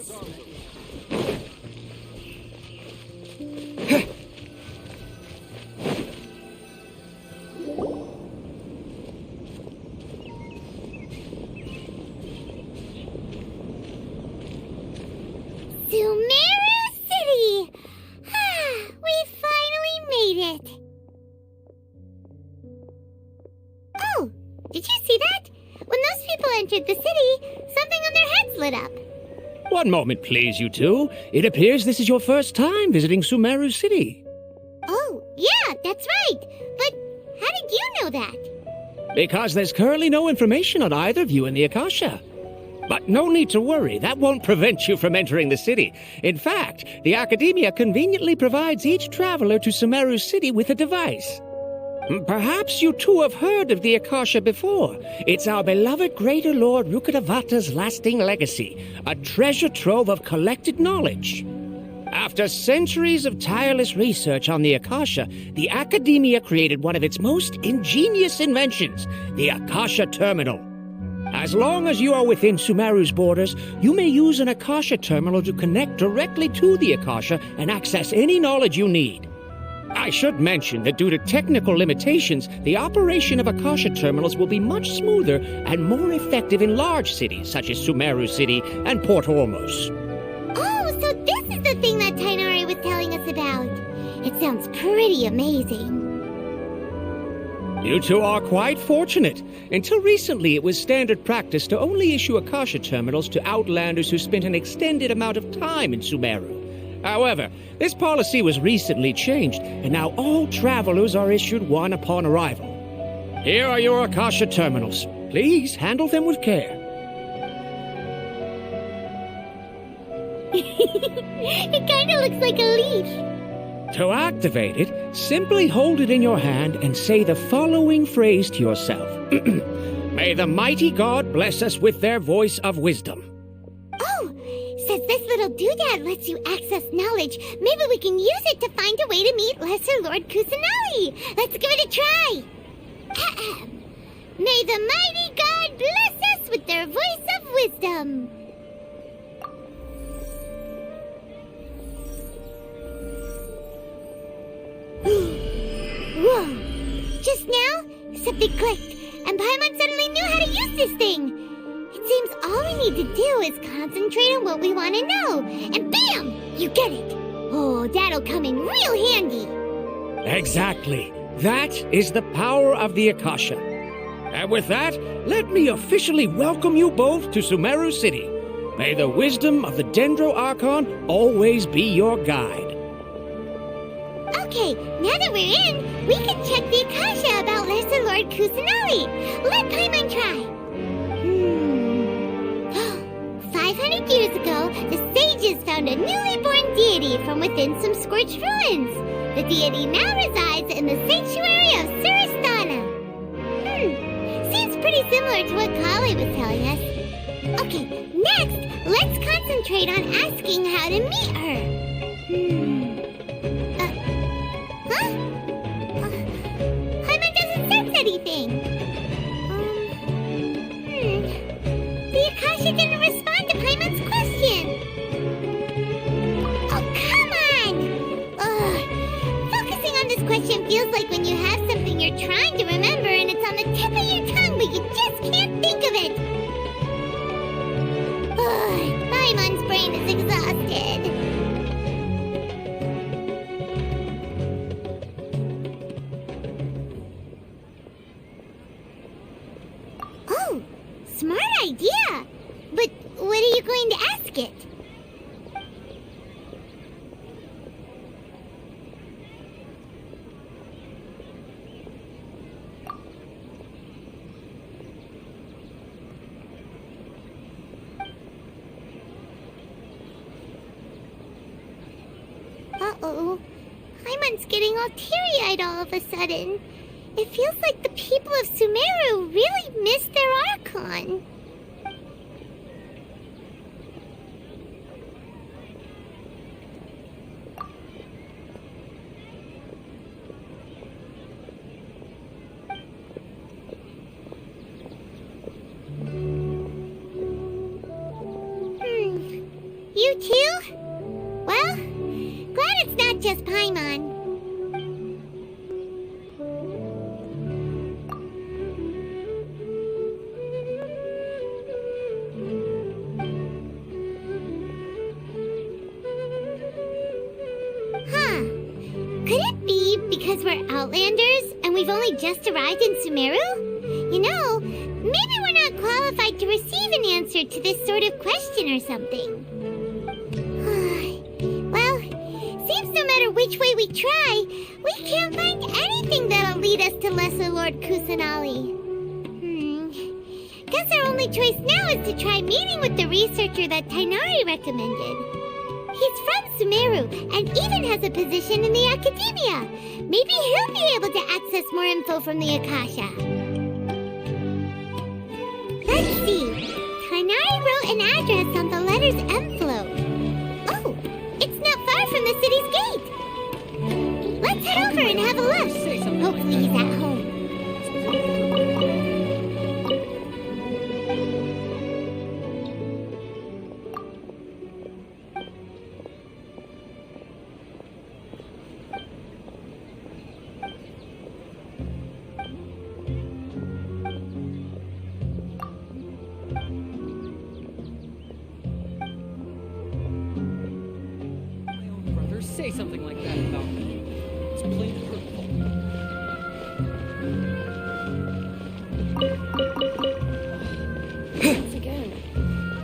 Sumeru City! We finally made it! Oh, did you see that? When those people entered the city, something on their heads lit up. One moment, please, you two. It appears this is your first time visiting Sumeru City. Oh, yeah, that's right. But how did you know that? Because there's currently no information on either of you in the Akasha. But no need to worry, that won't prevent you from entering the city. In fact, the Academia conveniently provides each traveler to Sumeru City with a device. Perhaps you two have heard of the Akasha before. It's our beloved Greater Lord Rukkhadevata's lasting legacy, a treasure trove of collected knowledge. After centuries of tireless research on the Akasha, the Academia created one of its most ingenious inventions, the Akasha Terminal. As long as you are within Sumeru's borders, you may use an Akasha terminal to connect directly to the Akasha and access any knowledge you need. I should mention that due to technical limitations, the operation of Akasha terminals will be much smoother and more effective in large cities such as Sumeru City and Port Ormos. Oh, so this is the thing that Tainari was telling us about. It sounds pretty amazing. You two are quite fortunate. Until recently, it was standard practice to only issue Akasha terminals to outlanders who spent an extended amount of time in Sumeru. However, this policy was recently changed, and now all travelers are issued one upon arrival. Here are your Akasha terminals. Please handle them with care. It kinda looks like a leaf. To activate it, simply hold it in your hand and say the following phrase to yourself. May the mighty God bless us with their voice of wisdom. Oh, since this little doodad lets you access knowledge, maybe we can use it to find a way to meet Lesser Lord Kusanali. Let's give it a try. Ahem. May the mighty God bless us with their voice of wisdom. Whoa! Just now, something clicked, and Paimon suddenly knew how to use this thing. It seems all we need to do is concentrate on what we want to know, and bam! You get it! Oh, that'll come in real handy. Exactly. That is the power of the Akasha. And with that, let me officially welcome you both to Sumeru City. May the wisdom of the Dendro Archon always be your guide. Okay, now that we're in, we can check the Akasha about Lesser Lord Kusanali. Let Paimon try. 500 years ago, the sages found a newly born deity from within some scorched ruins. The deity now resides in the sanctuary of Suristana. Seems pretty similar to what Kali was telling us. Okay, next, let's concentrate on asking how to meet her. Paimon doesn't sense anything. The Akasha didn't respond to Paimon's question. Oh, come on! Ugh. Focusing on this question feels like when you have something you're trying to remember and it's on the tip of your tongue, but you just can't think of it. Ugh. Paimon's brain is exhausted. Oh, smart idea! But what are you going to ask it? Uh-oh. Paimon's getting all teary-eyed all of a sudden. It feels like the people of Sumeru really missed their Archon. we just arrived in Sumeru? You know, maybe we're not qualified to receive an answer to this sort of question or something. Well, seems no matter which way we try, we can't find anything that'll lead us to Lesser Lord Kusanali. Guess our only choice now is to try meeting with the researcher that Tainari recommended. He's from Sumeru and even has a position in the Academia. Maybe he'll be able to access more info from the Akasha. Let's see. Tainari wrote an address on the letter's envelope. Oh, it's not far from the city's gate. Let's head over and have a look. Hopefully he's at home. Say something like that about me. It's plain hurtful. Once again,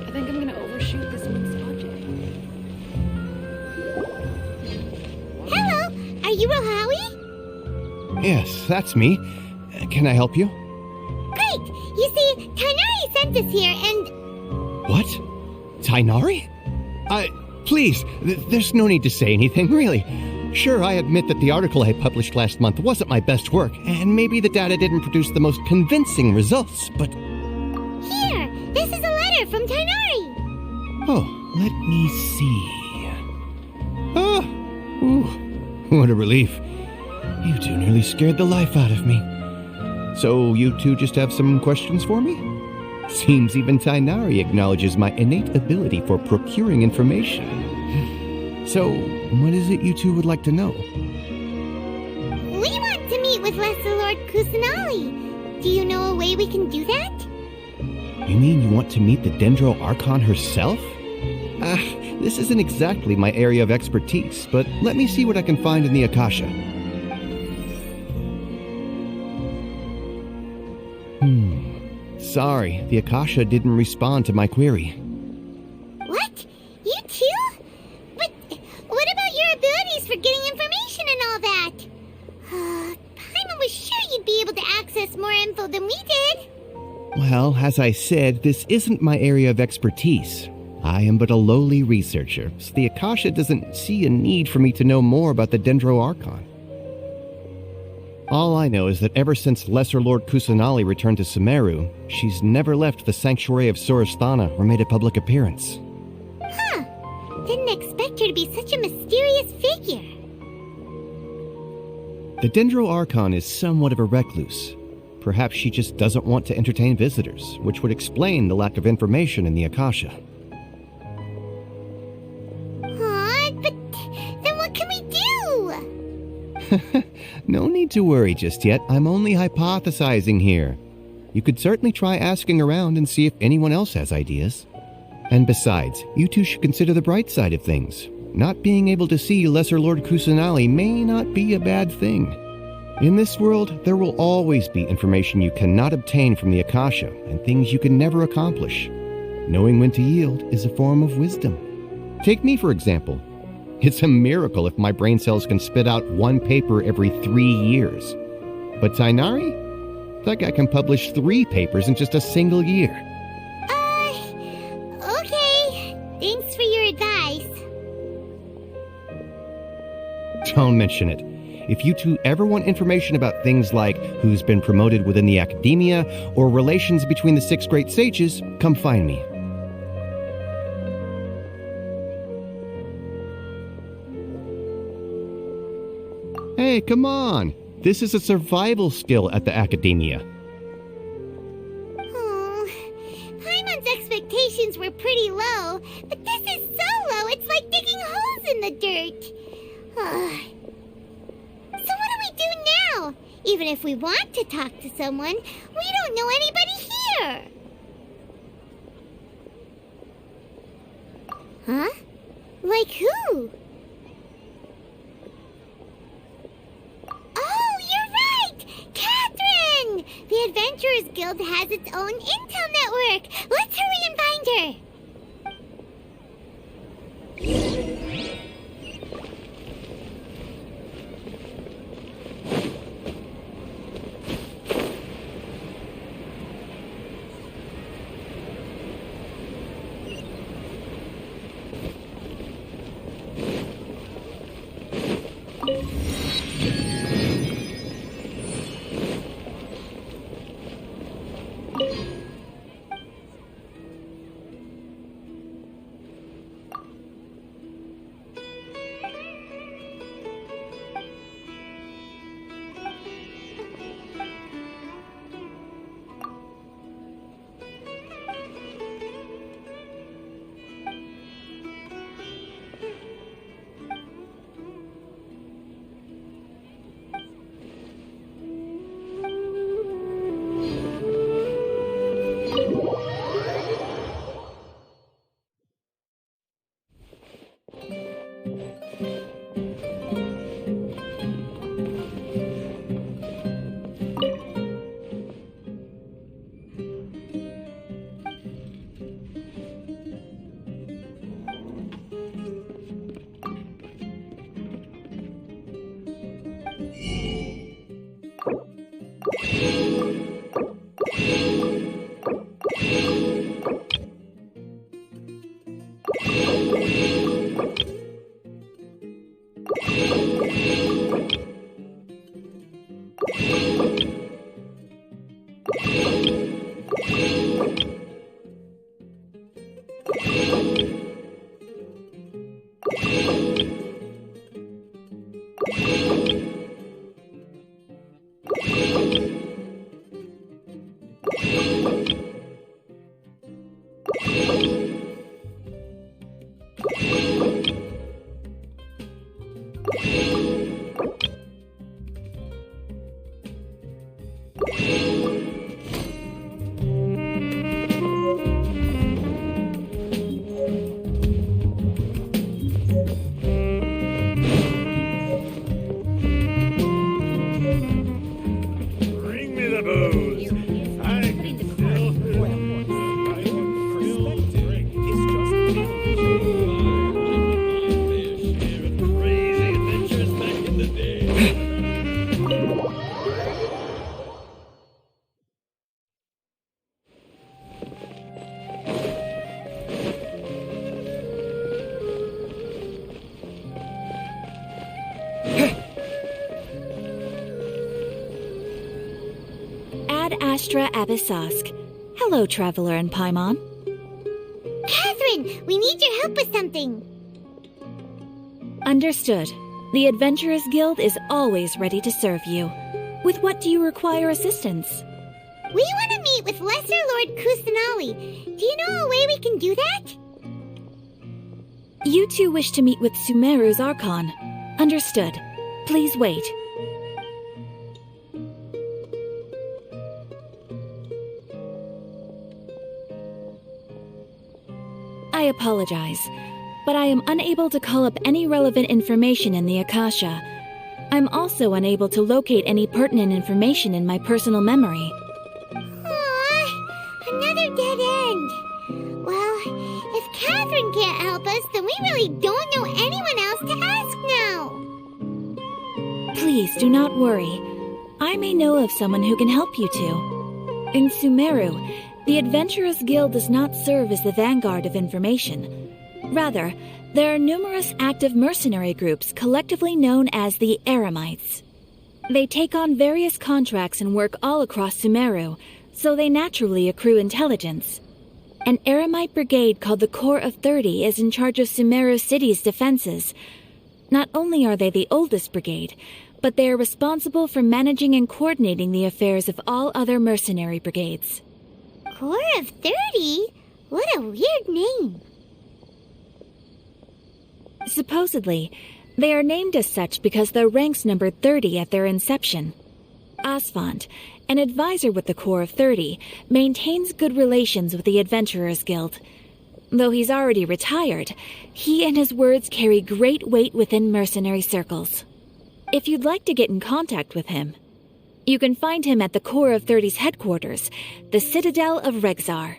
I think I'm gonna overshoot this week's budget. Hello, are you Rohawi? Yes, that's me. Can I help you? Great! You see, Tainari sent us here and... What? Tainari? Please, there's no need to say anything, really. Sure, I admit that the article I published last month wasn't my best work, and maybe the data didn't produce the most convincing results, but... Here, this is a letter from Tainari. Oh, let me see. Oh, ooh, what a relief. You two nearly scared the life out of me. So you two just have some questions for me? Seems even Tainari acknowledges my innate ability for procuring information. So, what is it you two would like to know? We want to meet with Lesser Lord Kusanali. Do you know a way we can do that? You mean you want to meet the Dendro Archon herself? This isn't exactly my area of expertise, but let me see what I can find in the Akasha. Sorry, the Akasha didn't respond to my query. What? You too? But what about your abilities for getting information and all that? Paimon was sure you'd be able to access more info than we did. Well, as I said, this isn't my area of expertise. I am but a lowly researcher, so the Akasha doesn't see a need for me to know more about the Dendro Archon. All I know is that ever since Lesser Lord Kusanali returned to Sumeru, she's never left the Sanctuary of Surasthana or made a public appearance. Huh. Didn't expect her to be such a mysterious figure. The Dendro Archon is somewhat of a recluse. Perhaps she just doesn't want to entertain visitors, which would explain the lack of information in the Akasha. But then what can we do? No need to worry just yet. I'm only hypothesizing here. You could certainly try asking around and see if anyone else has ideas. And besides, you two should consider the bright side of things. Not being able to see Lesser Lord Kusanali may not be a bad thing. In this world, there will always be information you cannot obtain from the Akasha and things you can never accomplish. Knowing when to yield is a form of wisdom. Take me, for example. It's a miracle if my brain cells can spit out one paper every 3 years. But Tainari? That guy can publish 3 papers in just a single year. Okay. Thanks for your advice. Don't mention it. If you two ever want information about things like who's been promoted within the Academia or relations between the 6 great sages, come find me. Hey, come on! This is a survival skill at the Academia. Paimon's expectations were pretty low, but this is so low it's like digging holes in the dirt. So what do we do now? Even if we want to talk to someone, we don't know anybody here. Huh? Like who? Oh, you're right! Cat The Adventurers Guild has its own intel network. Let's hurry and find her. Astra Abyssosk. Hello, Traveler and Paimon. Catherine, we need your help with something. Understood. The Adventurers Guild is always ready to serve you. With what do you require assistance? We want to meet with Lesser Lord Kusanali. Do you know a way we can do that? You two wish to meet with Sumeru's Archon. Understood. Please wait. I apologize, but I am unable to call up any relevant information in the Akasha. I'm also unable to locate any pertinent information in my personal memory. Aww, another dead end. Well, if Catherine can't help us, then we really don't know anyone else to ask now. Please do not worry. I may know of someone who can help you two. In Sumeru, the Adventurers Guild does not serve as the vanguard of information. Rather, there are numerous active mercenary groups collectively known as the Eremites. They take on various contracts and work all across Sumeru, so they naturally accrue intelligence. An Eremite brigade called the Corps of 30 is in charge of Sumeru City's defenses. Not only are they the oldest brigade, but they are responsible for managing and coordinating the affairs of all other mercenary brigades. Corps of 30? What a weird name. Supposedly, they are named as such because their ranks numbered 30 at their inception. Asfand, an advisor with the Corps of 30, maintains good relations with the Adventurers Guild. Though he's already retired, he and his words carry great weight within mercenary circles. If you'd like to get in contact with him, You can find him at the Core of 30's headquarters, the Citadel of Rexar.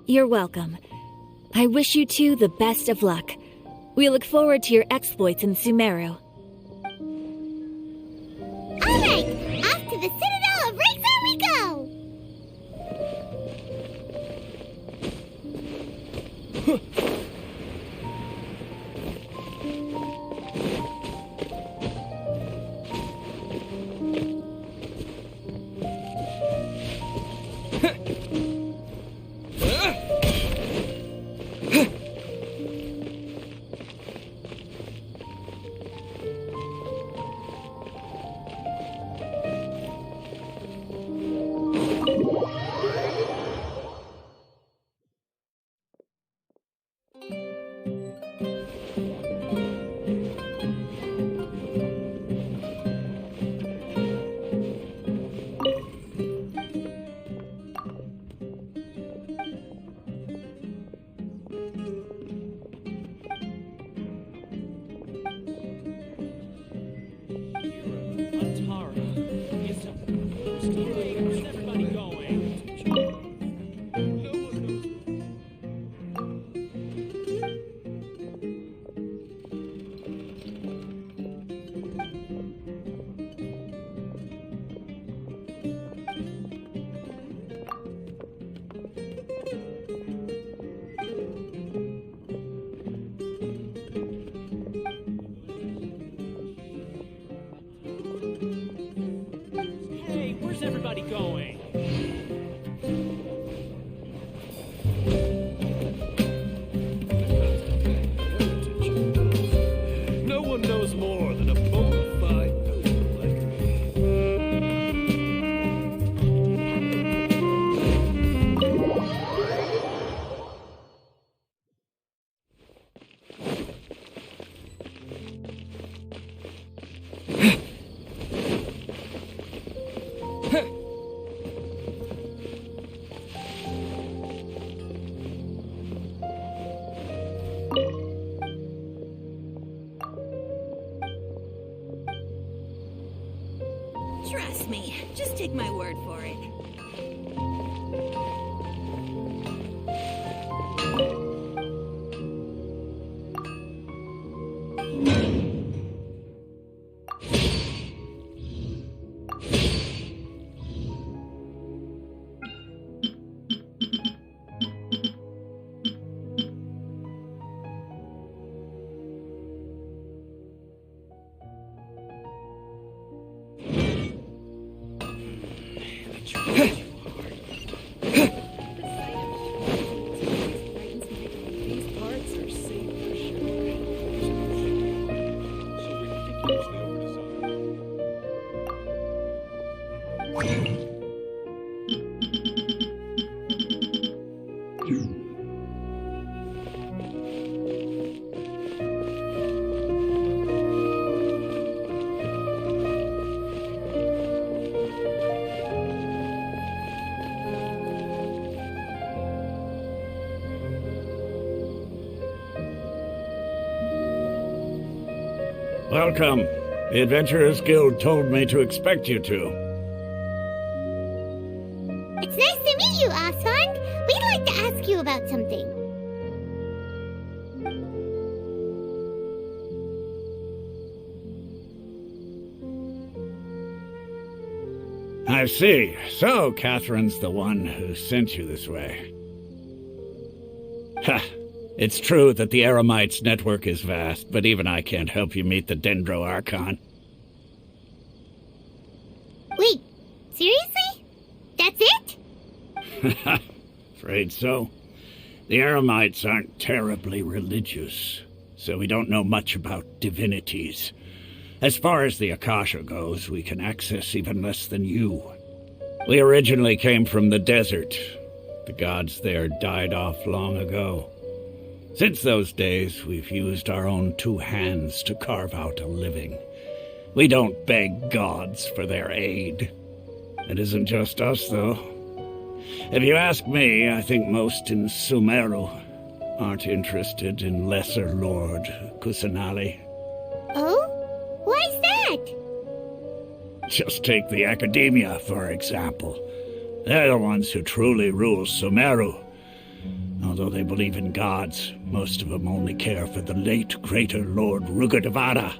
You're welcome. I wish you two the best of luck. We look forward to your exploits in Sumeru. Alright, off to the Citadel of Rexar we go! Where's everybody going? Hey, where's everybody going? No one knows more than a bona fide pilgrim like me. Trust me, just take my word for it. These parts are safe for sure. So ridiculously overdesigned. Welcome. The Adventurers Guild told me to expect you two. It's nice to meet you, Asfand. We'd like to ask you about something. I see. So, Catherine's the one who sent you this way. Ha! It's true that the Eremites' network is vast, but even I can't help you meet the Dendro Archon. Wait, seriously? That's it? Afraid so. The Eremites aren't terribly religious, so we don't know much about divinities. As far as the Akasha goes, we can access even less than you. We originally came from the desert. The gods there died off long ago. Since those days, we've used our own two hands to carve out a living. We don't beg gods for their aid. It isn't just us, though. If you ask me, I think most in Sumeru aren't interested in Lesser Lord Kusanali. Oh? Just take the Academia, for example. They're the ones who truly rule Sumeru. Although they believe in gods, most of them only care for the late greater Lord Rugadavada.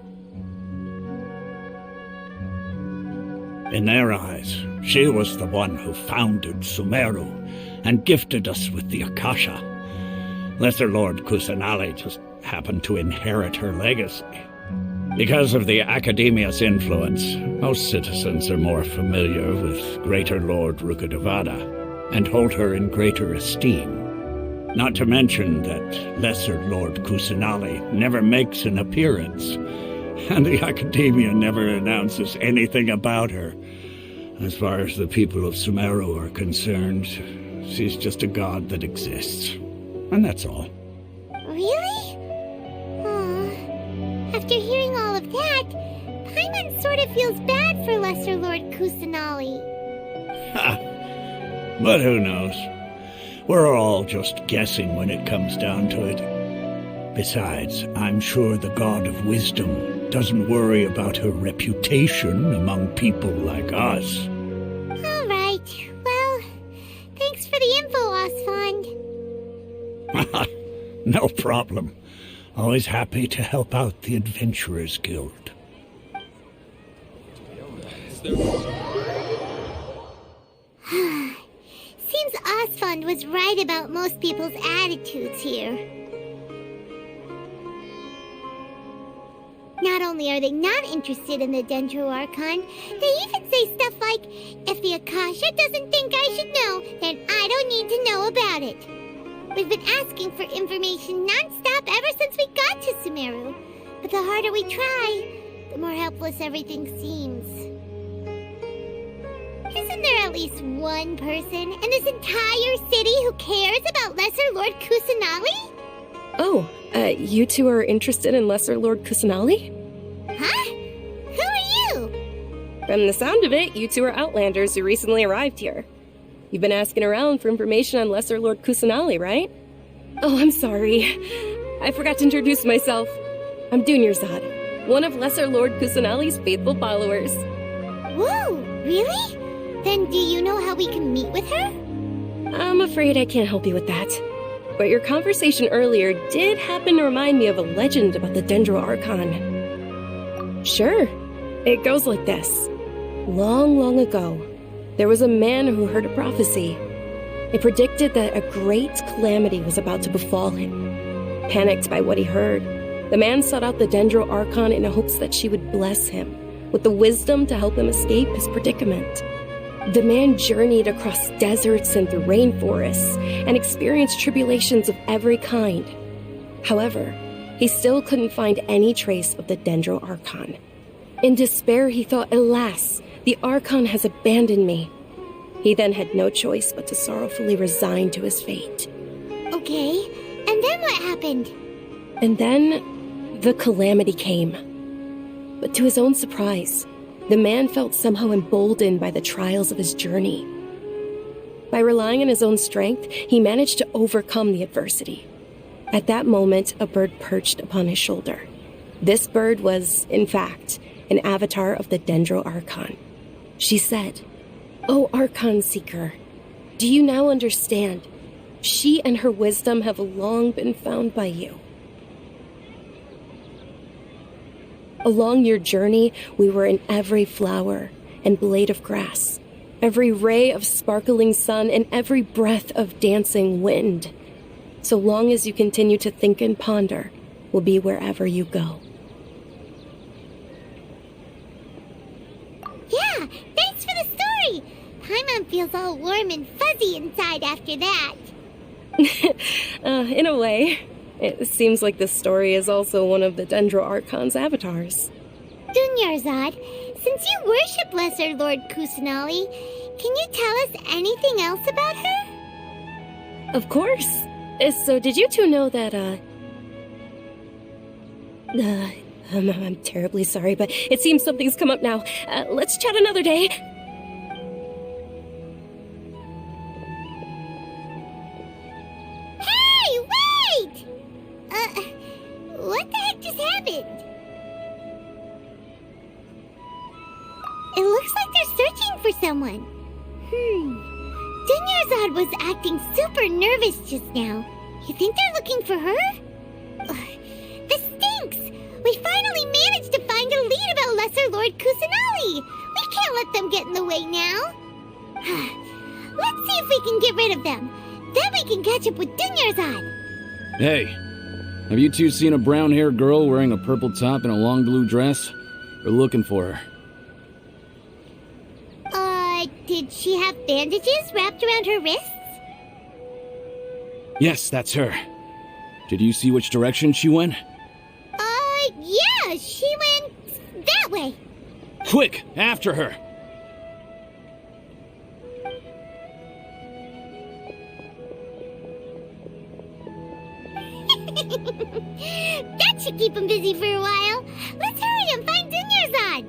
In their eyes, she was the one who founded Sumeru and gifted us with the Akasha. Lesser Lord Kusanali just happened to inherit her legacy. Because of the Academia's influence, most citizens are more familiar with Greater Lord Rugadavada and hold her in greater esteem. Not to mention that Lesser Lord Kusanali never makes an appearance, and the Academia never announces anything about her. As far as the people of Sumeru are concerned, she's just a god that exists. And that's all. Really? Aw. After hearing all of that, Paimon sort of feels bad for Lesser Lord Kusanali. Ha! But who knows? We're all just guessing when it comes down to it. Besides, I'm sure the God of Wisdom doesn't worry about her reputation among people like us. All right. Well, thanks for the info, Osfond. No problem. Always happy to help out the Adventurers Guild. Seems Osfond was right about most people's attitudes here. Not only are they not interested in the Dendro Archon, they even say stuff like, if the Akasha doesn't think I should know, then I don't need to know about it. We've been asking for information non-stop ever since we got to Sumeru. But the harder we try, the more helpless everything seems. Isn't there at least one person in this entire city who cares about Lesser Lord Kusanali? Oh, you two are interested in Lesser Lord Kusanali? Huh? Who are you? From the sound of it, you two are Outlanders who recently arrived here. You've been asking around for information on Lesser Lord Kusanali, right? Oh, I'm sorry. I forgot to introduce myself. I'm Dunyarzad, one of Lesser Lord Kusanali's faithful followers. Whoa, really? Then do you know how we can meet with her? I'm afraid I can't help you with that. But your conversation earlier did happen to remind me of a legend about the Dendro Archon. Sure, it goes like this. Long, long ago, there was a man who heard a prophecy. It predicted that a great calamity was about to befall him. Panicked by what he heard, the man sought out the Dendro Archon in hopes that she would bless him with the wisdom to help him escape his predicament. The man journeyed across deserts and through rainforests and experienced tribulations of every kind. However, he still couldn't find any trace of the Dendro Archon. In despair, he thought, alas, the Archon has abandoned me. He then had no choice but to sorrowfully resign to his fate. Okay, and then what happened? And then, the calamity came. But to his own surprise, the man felt somehow emboldened by the trials of his journey. By relying on his own strength, he managed to overcome the adversity. At that moment, a bird perched upon his shoulder. This bird was, in fact, an avatar of the Dendro Archon. She said, "O Archon Seeker, do you now understand? She and her wisdom have long been found by you. Along your journey, we were in every flower and blade of grass, every ray of sparkling sun, and every breath of dancing wind. So long as you continue to think and ponder, we'll be wherever you go." Yeah, thanks for the story! Paimon feels all warm and fuzzy inside after that. In a way. It seems like this story is also one of the Dendro Archon's avatars. Dunyarzad, since you worship Lesser Lord Kusanali, can you tell us anything else about her? Of course. So did you two know that, I'm terribly sorry, but it seems something's come up now. Let's chat another day. Hey, wait! What the heck just happened? It looks like they're searching for someone. Dunyarzad was acting super nervous just now. You think they're looking for her? Ugh, this stinks! We finally managed to find a lead about Lesser Lord Kusanali! We can't let them get in the way now. Let's see if we can get rid of them. Then we can catch up with Dunyarzad. Hey, have you two seen a brown-haired girl wearing a purple top and a long blue dress? We're looking for her. Did she have bandages wrapped around her wrists? Yes, that's her. Did you see which direction she went? Yeah, she went that way. Quick, after her! That should keep him busy for a while. Let's hurry and find Dunyarzad.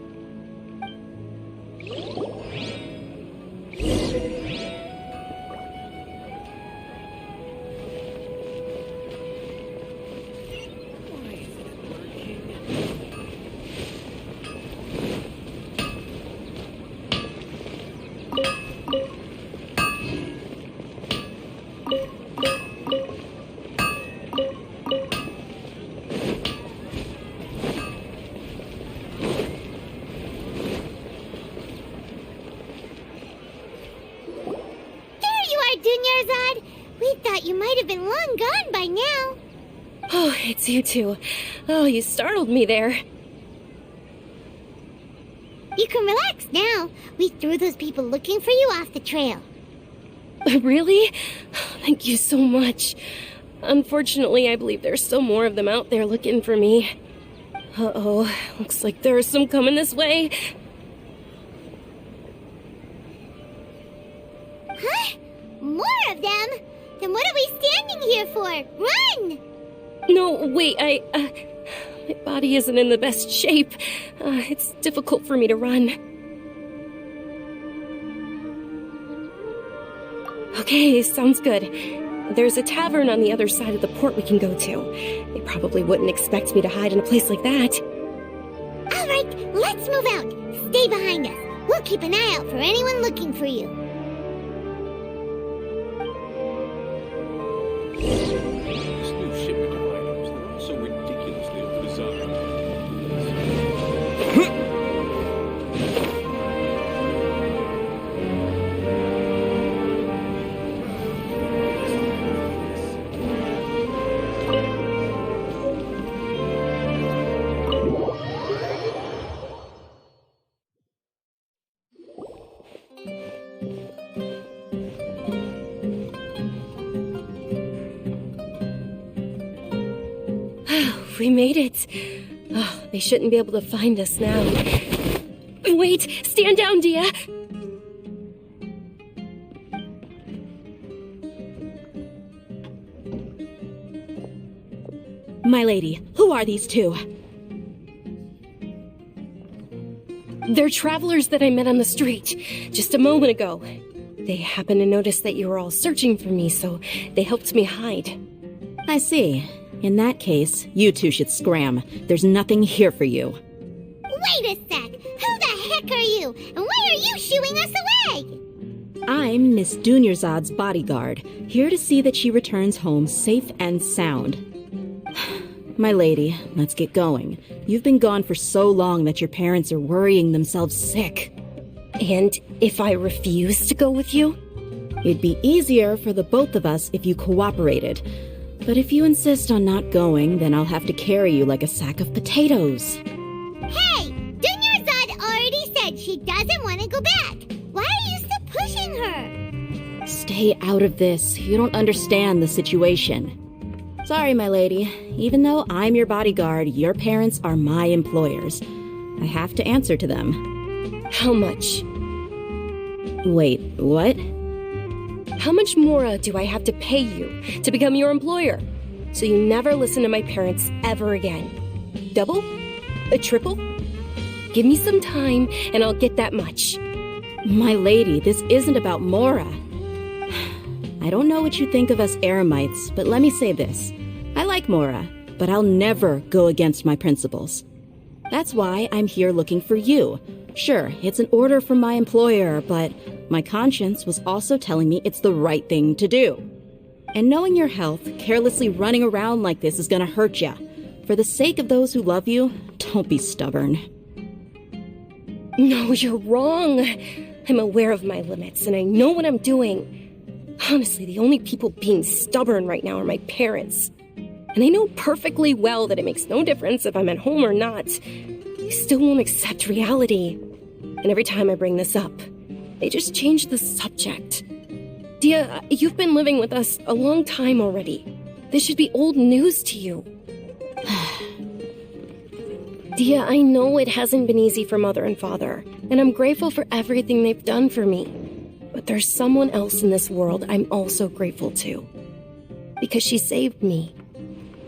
Dunyarzad, we thought you might have been long gone by now. Oh, it's you two. Oh, you startled me there. You can relax now. We threw those people looking for you off the trail. Really? Thank you so much. Unfortunately, I believe there's still more of them out there looking for me. Uh-oh, looks like there are some coming this way. Huh? More of them? Then what are we standing here for? Run! No, wait, my body isn't in the best shape. It's difficult for me to run. Okay, sounds good. There's a tavern on the other side of the port we can go to. They probably wouldn't expect me to hide in a place like that. All right, let's move out. Stay behind us. We'll keep an eye out for anyone looking for you. This new shipment of items, they're all so ridiculously overdesigned. We made it. Oh, they shouldn't be able to find us now. Wait, stand down, Dia. My lady, who are these two? They're travelers that I met on the street just a moment ago. They happened to notice that you were all searching for me, so they helped me hide. I see. In that case, you two should scram. There's nothing here for you. Wait a sec! Who the heck are you? And why are you shooing us away? I'm Miss Dunyarzad's bodyguard, here to see that she returns home safe and sound. My lady, let's get going. You've been gone for so long that your parents are worrying themselves sick. And if I refuse to go with you? It'd be easier for the both of us if you cooperated. But if you insist on not going, then I'll have to carry you like a sack of potatoes. Hey! Dunyarzad already said she doesn't want to go back. Why are you still pushing her? Stay out of this. You don't understand the situation. Sorry, my lady. Even though I'm your bodyguard, your parents are my employers. I have to answer to them. How much? Wait, what? How much more do I have to pay you to become your employer? So you never listen to my parents ever again. Double? A triple? Give me some time and I'll get that much. My lady, this isn't about Mora. I don't know what you think of us Eremites, but let me say this. I like Mora, but I'll never go against my principles. That's why I'm here looking for you. Sure, it's an order from my employer, but my conscience was also telling me it's the right thing to do. And knowing your health, carelessly running around like this is gonna hurt ya. For the sake of those who love you, don't be stubborn. No, you're wrong. I'm aware of my limits, and I know what I'm doing. Honestly, the only people being stubborn right now are my parents. And I know perfectly well that it makes no difference if I'm at home or not. They still won't accept reality. And every time I bring this up, they just change the subject. Dia, you've been living with us a long time already. This should be old news to you. Dia, I know it hasn't been easy for Mother and Father, and I'm grateful for everything they've done for me. But there's someone else in this world I'm also grateful to. Because she saved me.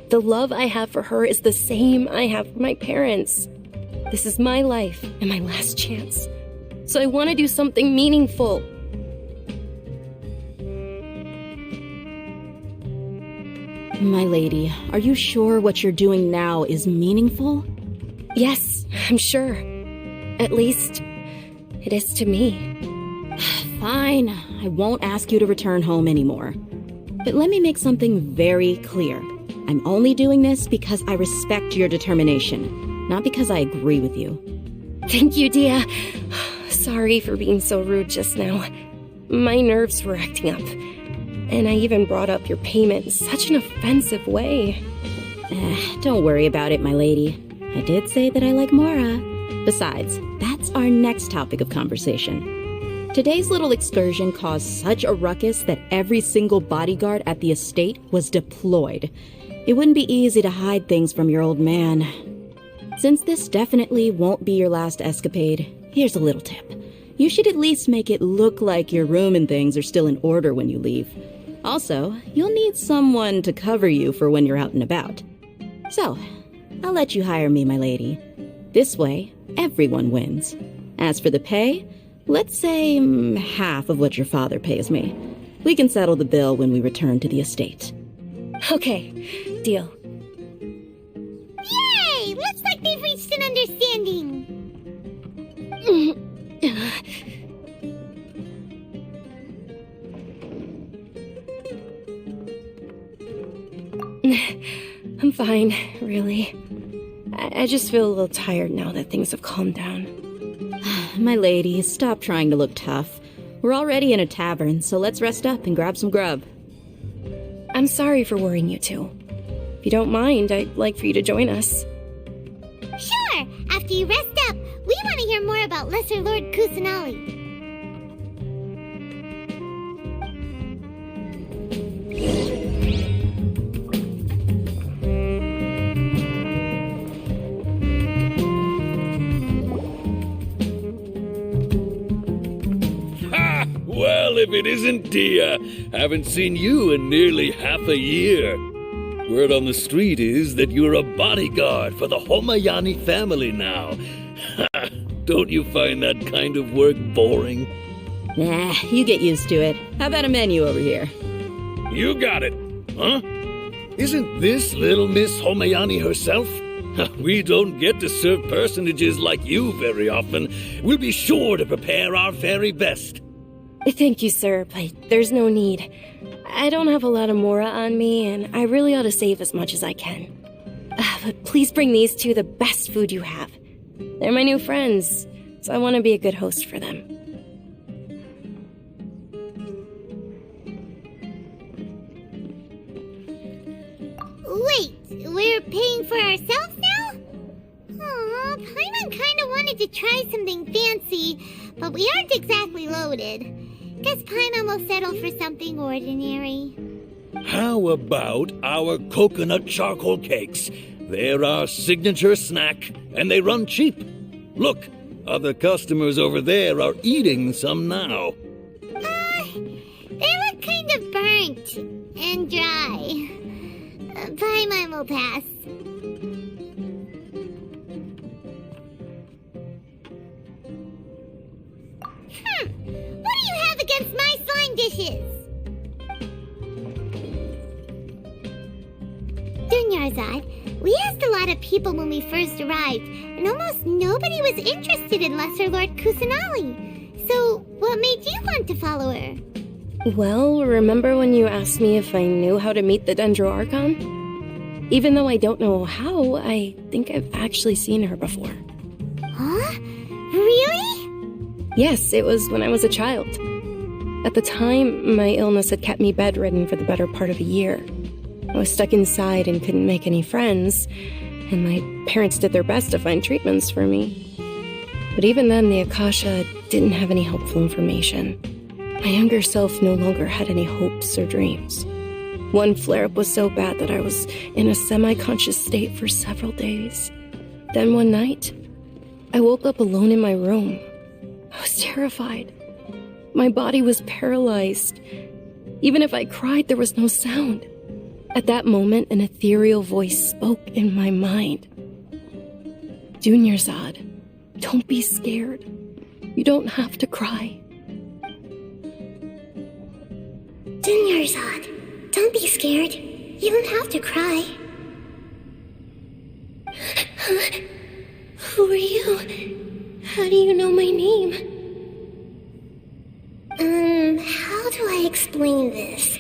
The love I have for her is the same I have for my parents. This is my life and my last chance. So I want to do something meaningful. My lady, are you sure what you're doing now is meaningful? Yes, I'm sure. At least, it is to me. Fine, I won't ask you to return home anymore. But let me make something very clear. I'm only doing this because I respect your determination, not because I agree with you. Thank you, Dia. Sorry for being so rude just now. My nerves were acting up. And I even brought up your payment in such an offensive way. Don't worry about it, my lady. I did say that I like Mora. Besides, that's our next topic of conversation. Today's little excursion caused such a ruckus that every single bodyguard at the estate was deployed. It wouldn't be easy to hide things from your old man. Since this definitely won't be your last escapade, here's a little tip. You should at least make it look like your room and things are still in order when you leave. Also, you'll need someone to cover you for when you're out and about. So, I'll let you hire me, my lady. This way, everyone wins. As for the pay, let's say half of what your father pays me. We can settle the bill when we return to the estate. Okay, deal. Yay! Looks like they've reached an understanding. I'm fine, really. I just feel a little tired now that things have calmed down. My lady, stop trying to look tough. We're already in a tavern, so let's rest up and grab some grub. I'm sorry for worrying you two. If you don't mind, I'd like for you to join us. Sure! After you rest up, we want to hear more about Lesser Lord Kusanali. Well, if it isn't Dia, haven't seen you in nearly half a year. Word on the street is that you're a bodyguard for the Homayani family now. Don't you find that kind of work boring? Nah, you get used to it. How about a menu over here? You got it, huh? Isn't this little Miss Homayani herself? We don't get to serve personages like you very often. We'll be sure to prepare our very best. Thank you, sir, but there's no need. I don't have a lot of Mora on me, and I really ought to save as much as I can. But please bring these two the best food you have. They're my new friends, so I want to be a good host for them. Wait, we're paying for ourselves now? Aw, Paimon kinda wanted to try something fancy, but we aren't exactly loaded. Guess Paimon will settle for something ordinary. How about our coconut charcoal cakes? They're our signature snack, and they run cheap. Look, other customers over there are eating some now. They look kind of burnt and dry. Paimon will pass. What do you have against my slime dishes? Dunyarzad, We asked a lot of people when we first arrived, and almost nobody was interested in Lesser Lord Kusanali. So, what made you want to follow her? Well, remember when you asked me if I knew how to meet the Dendro Archon? Even though I don't know how, I think I've actually seen her before. Huh? Really? Yes, it was when I was a child. At the time, my illness had kept me bedridden for the better part of a year. I was stuck inside and couldn't make any friends, and my parents did their best to find treatments for me. But even then, the Akasha didn't have any helpful information. My younger self no longer had any hopes or dreams. One flare-up was so bad that I was in a semi-conscious state for several days. Then one night, I woke up alone in my room. I was terrified. My body was paralyzed. Even if I cried, there was no sound. At that moment, an ethereal voice spoke in my mind. Dunyarzad, don't be scared. You don't have to cry. Dunyarzad, don't be scared. You don't have to cry. Who are you? How do you know my name? How do I explain this?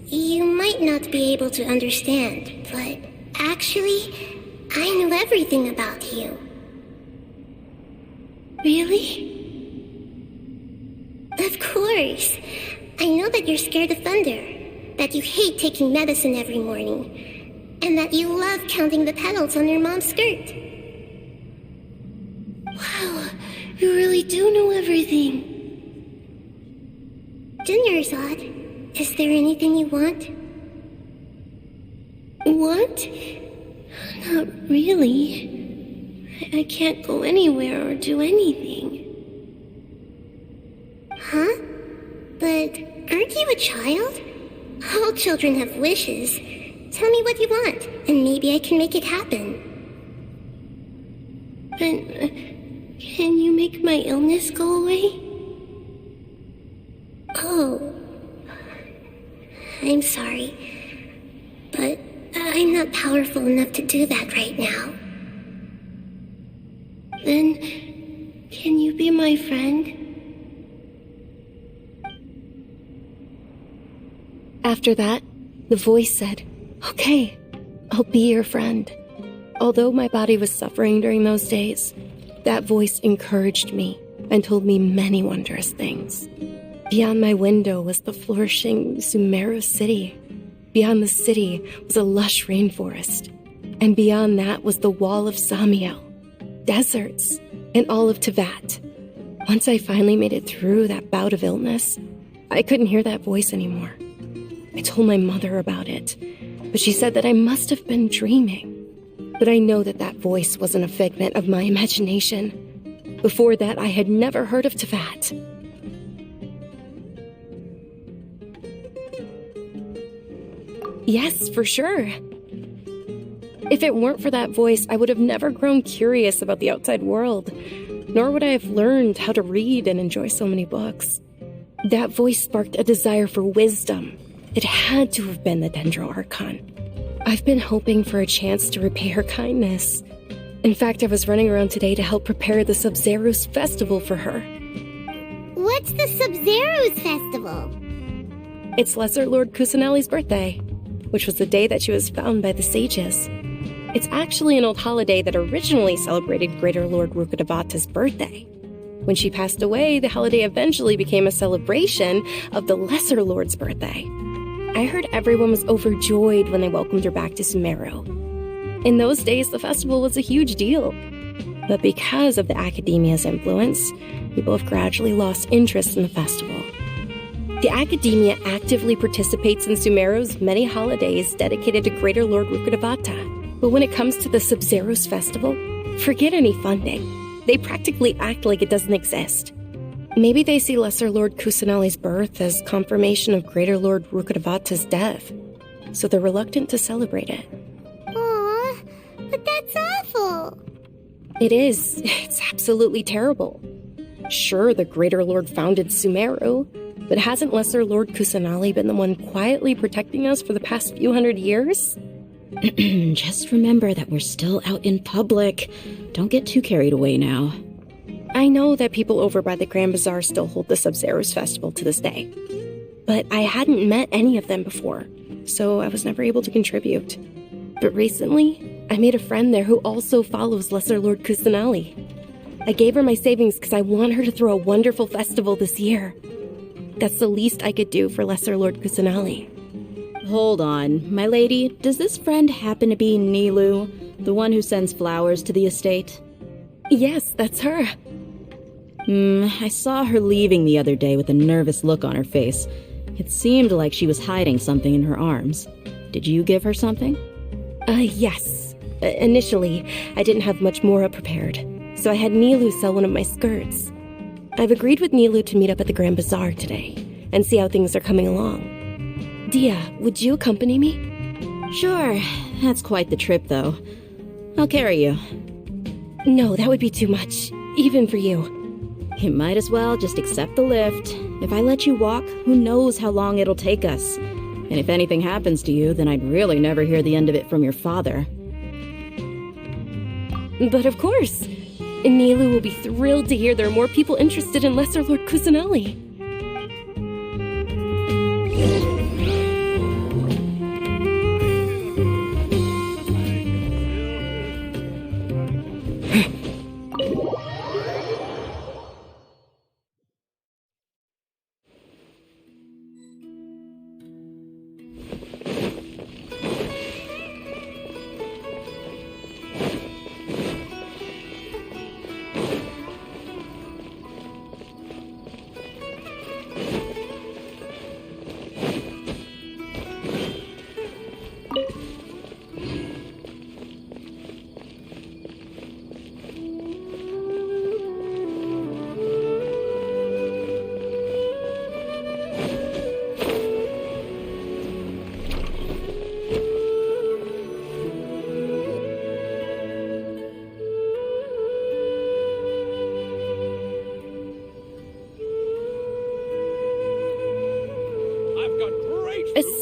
You might not be able to understand, but actually, I know everything about you. Really? Of course. I know that you're scared of thunder, that you hate taking medicine every morning, and that you love counting the petals on your mom's skirt. Wow, you really do know everything. Dunyarzad, is there anything you want? Want? Not really. I can't go anywhere or do anything. Huh? But aren't you a child? All children have wishes. Tell me what you want, and maybe I can make it happen. But can you make my illness go away? Oh. I'm sorry. But I'm not powerful enough to do that right now. Then, can you be my friend? After that, the voice said, "Okay, I'll be your friend." Although my body was suffering during those days, that voice encouraged me and told me many wondrous things. Beyond my window was the flourishing Sumeru city. Beyond the city was a lush rainforest. And beyond that was the wall of Samiel, deserts, and all of Tevat. Once I finally made it through that bout of illness, I couldn't hear that voice anymore. I told my mother about it, but she said that I must have been dreaming. But I know that that voice wasn't a figment of my imagination. Before that, I had never heard of Tevat. Yes, for sure. If it weren't for that voice, I would have never grown curious about the outside world, nor would I have learned how to read and enjoy so many books. That voice sparked a desire for wisdom. It had to have been the Dendro Archon. I've been hoping for a chance to repay her kindness. In fact, I was running around today to help prepare the Sub-Zerus festival for her. What's the Sub-Zerus festival? It's Lesser Lord Kusanali's birthday, which was the day that she was found by the sages. It's actually an old holiday that originally celebrated Greater Lord Rukkhadevata's birthday. When she passed away, the holiday eventually became a celebration of the Lesser Lord's birthday. I heard everyone was overjoyed when they welcomed her back to Sumeru. In those days, the festival was a huge deal. But because of the Academia's influence, people have gradually lost interest in the festival. The Academia actively participates in Sumeru's many holidays dedicated to Greater Lord Rukkhadevata. But when it comes to the Sub-Zerus festival, forget any funding. They practically act like it doesn't exist. Maybe they see Lesser Lord Kusanali's birth as confirmation of Greater Lord Rukkhadevata's death, so they're reluctant to celebrate it. Aw, but that's awful. It is. It's absolutely terrible. Sure, the Greater Lord founded Sumeru, but hasn't Lesser Lord Kusanali been the one quietly protecting us for the past few hundred years? Just remember that we're still out in public. Don't get too carried away now. I know that people over by the Grand Bazaar still hold the Sub-Zero's festival to this day. But I hadn't met any of them before, so I was never able to contribute. But recently, I made a friend there who also follows Lesser Lord Kusanali. I gave her my savings because I want her to throw a wonderful festival this year. That's the least I could do for Lesser Lord Kusanali. Hold on, my lady. Does this friend happen to be Nilu, the one who sends flowers to the estate? Yes, that's her. I saw her leaving the other day with a nervous look on her face. It seemed like she was hiding something in her arms. Did you give her something? Yes. Initially, I didn't have much Mora prepared, so I had Nilu sell one of my skirts. I've agreed with Nilu to meet up at the Grand Bazaar today and see how things are coming along. Dia, would you accompany me? Sure. That's quite the trip, though. I'll carry you. No, that would be too much, even for you. You might as well just accept the lift. If I let you walk, who knows how long it'll take us. And if anything happens to you, then I'd really never hear the end of it from your father. But of course. Nilu will be thrilled to hear there are more people interested in Lesser Lord Kusanali.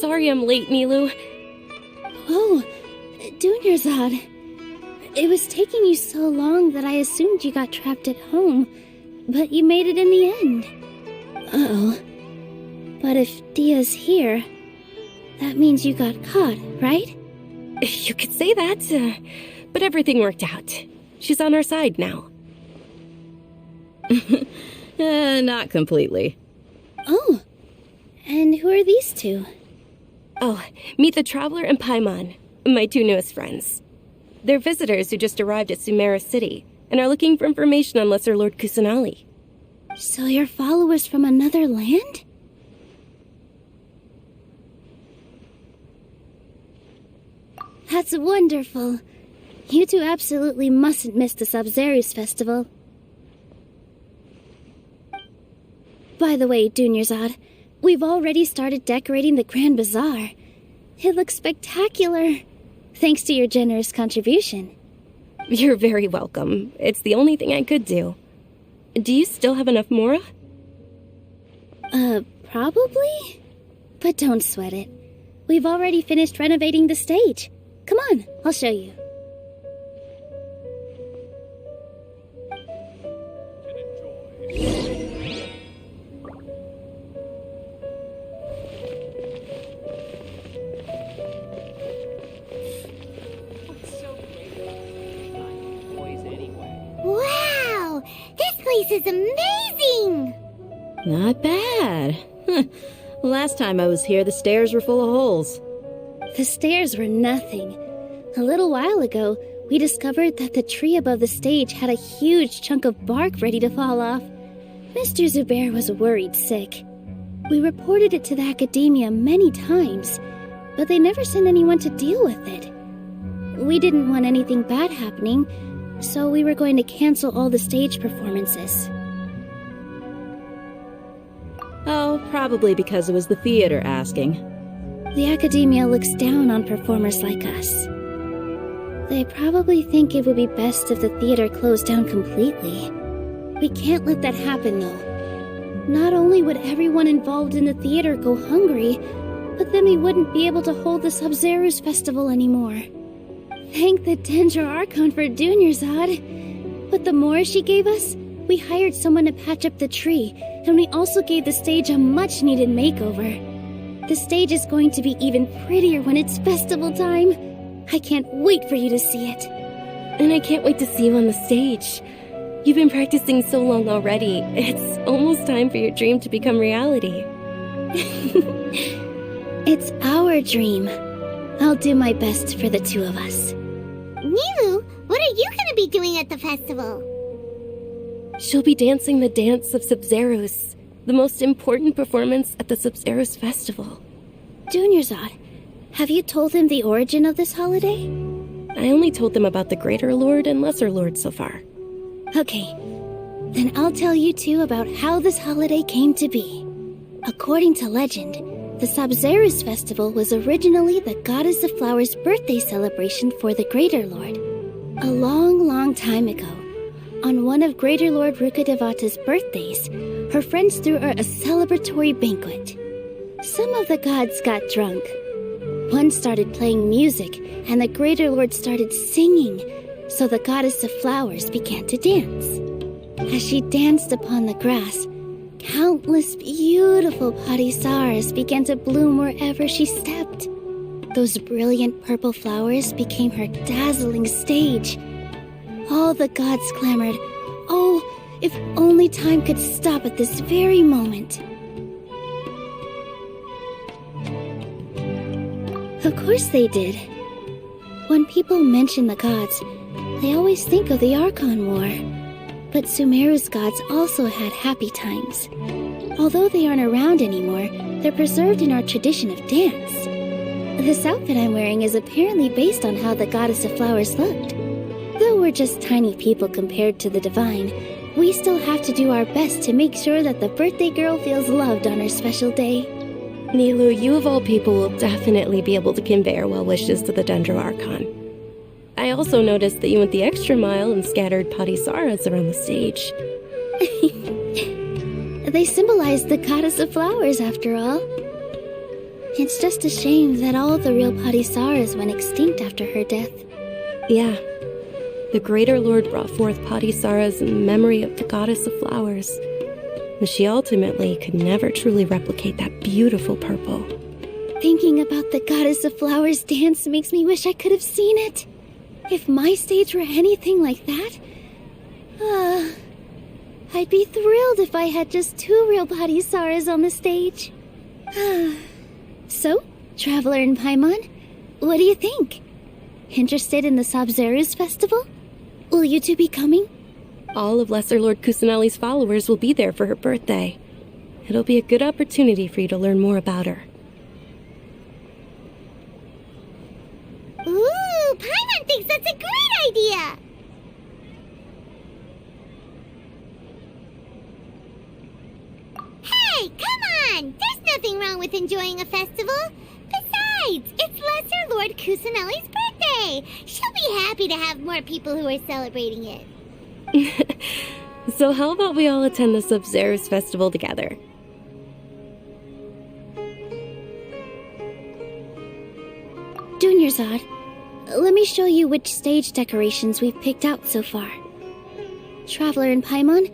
Sorry I'm late, Nilu. Oh, Dunyarzad. It was taking you so long that I assumed you got trapped at home, but you made it in the end. Uh-oh. But if Dia's here, that means you got caught, right? You could say that, but everything worked out. She's on our side now. Not completely. Oh, and who are these two? Oh, meet the Traveler and Paimon, my two newest friends. They're visitors who just arrived at Sumeru City and are looking for information on Lesser Lord Kusanali. So you're followers from another land? That's wonderful. You two absolutely mustn't miss the Sub-Zero's festival. By the way, Dunyarzad, we've already started decorating the Grand Bazaar. It looks spectacular, thanks to your generous contribution. You're very welcome. It's the only thing I could do. Do you still have enough Mora? Probably? But don't sweat it. We've already finished renovating the stage. Come on, I'll show you. Wow! This place is amazing! Not bad. Last time I was here, the stairs were full of holes. The stairs were nothing. A little while ago, we discovered that the tree above the stage had a huge chunk of bark ready to fall off. Mr. Zubair was worried sick. We reported it to the academia many times, but they never sent anyone to deal with it. We didn't want anything bad happening, so we were going to cancel all the stage performances. Oh, probably because it was the theater asking. The academia looks down on performers like us. They probably think it would be best if the theater closed down completely. We can't let that happen, though. Not only would everyone involved in the theater go hungry, but But then we wouldn't be able to hold the Sub-Zero's festival anymore. Thank the Dendro Archon for Dunyarzad. With the Mora she gave us, we hired someone to patch up the tree, and we also gave the stage a much-needed makeover. The stage is going to be even prettier when it's festival time. I can't wait for you to see it. And I can't wait to see you on the stage. You've been practicing so long already. It's almost time for your dream to become reality. It's our dream. I'll do my best for the two of us. Nilu, what are you gonna be doing at the festival? She'll be dancing the dance of Sub-Zeros, the most important performance at the Sub-Zeros festival. Dunyarzad, have you told him the origin of this holiday? I only told them about the Greater Lord and Lesser Lord so far. Okay, then I'll tell you two about how this holiday came to be. According to legend, the Sub-Zeros festival was originally the Goddess of Flowers' birthday celebration for the Greater Lord. A long, long time ago, on one of Greater Lord Rukkhadevata's birthdays, her friends threw her a celebratory banquet. Some of the gods got drunk. One started playing music, and the Greater Lord started singing, so the Goddess of Flowers began to dance. As she danced upon the grass, countless beautiful parisaras began to bloom wherever she stepped. Those brilliant purple flowers became her dazzling stage. All the gods clamored, "Oh, if only time could stop at this very moment." Of course they did. When people mention the gods, they always think of the Archon War. But Sumeru's gods also had happy times. Although they aren't around anymore, they're preserved in our tradition of dance. This outfit I'm wearing is apparently based on how the Goddess of Flowers looked. Though we're just tiny people compared to the divine, we still have to do our best to make sure that the birthday girl feels loved on her special day. Nilu, you of all people will definitely be able to convey our well wishes to the Dendro Archon. I also noticed that you went the extra mile and scattered parisaras around the stage. They symbolize the Goddess of Flowers, after all. It's just a shame that all the real parisaras went extinct after her death. Yeah. The Greater Lord brought forth parisaras in memory of the Goddess of Flowers. But she ultimately could never truly replicate that beautiful purple. Thinking about the Goddess of Flowers dance makes me wish I could have seen it. If my stage were anything like that, I'd be thrilled if I had just two real parisaras on the stage. So, Traveler and Paimon, what do you think? Interested in the Sub-Zeros festival? Will you two be coming? All of Lesser Lord Kusanali's followers will be there for her birthday. It'll be a good opportunity for you to learn more about her. Ooh, Paimon thinks that's a great idea! Hey, come on! There's nothing wrong with enjoying a festival. Besides, it's Lesser Lord Kusanali's birthday. She'll be happy to have more people who are celebrating it. So how about we all attend the Sub-Zeros festival together? Dunyarzad, let me show you which stage decorations we've picked out so far. Traveler and Paimon,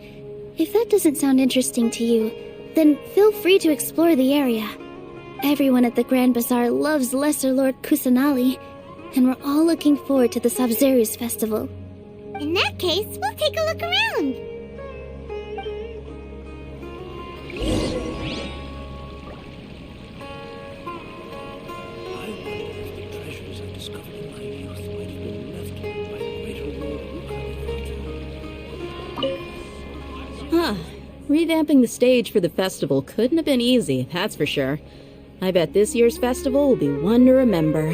if that doesn't sound interesting to you, then feel free to explore the area. Everyone at the Grand Bazaar loves Lesser Lord Kusanali, and we're all looking forward to the Sub-Zeros festival. In that case, we'll take a look around. Huh. Revamping the stage for the festival couldn't have been easy, that's for sure. I bet this year's festival will be one to remember.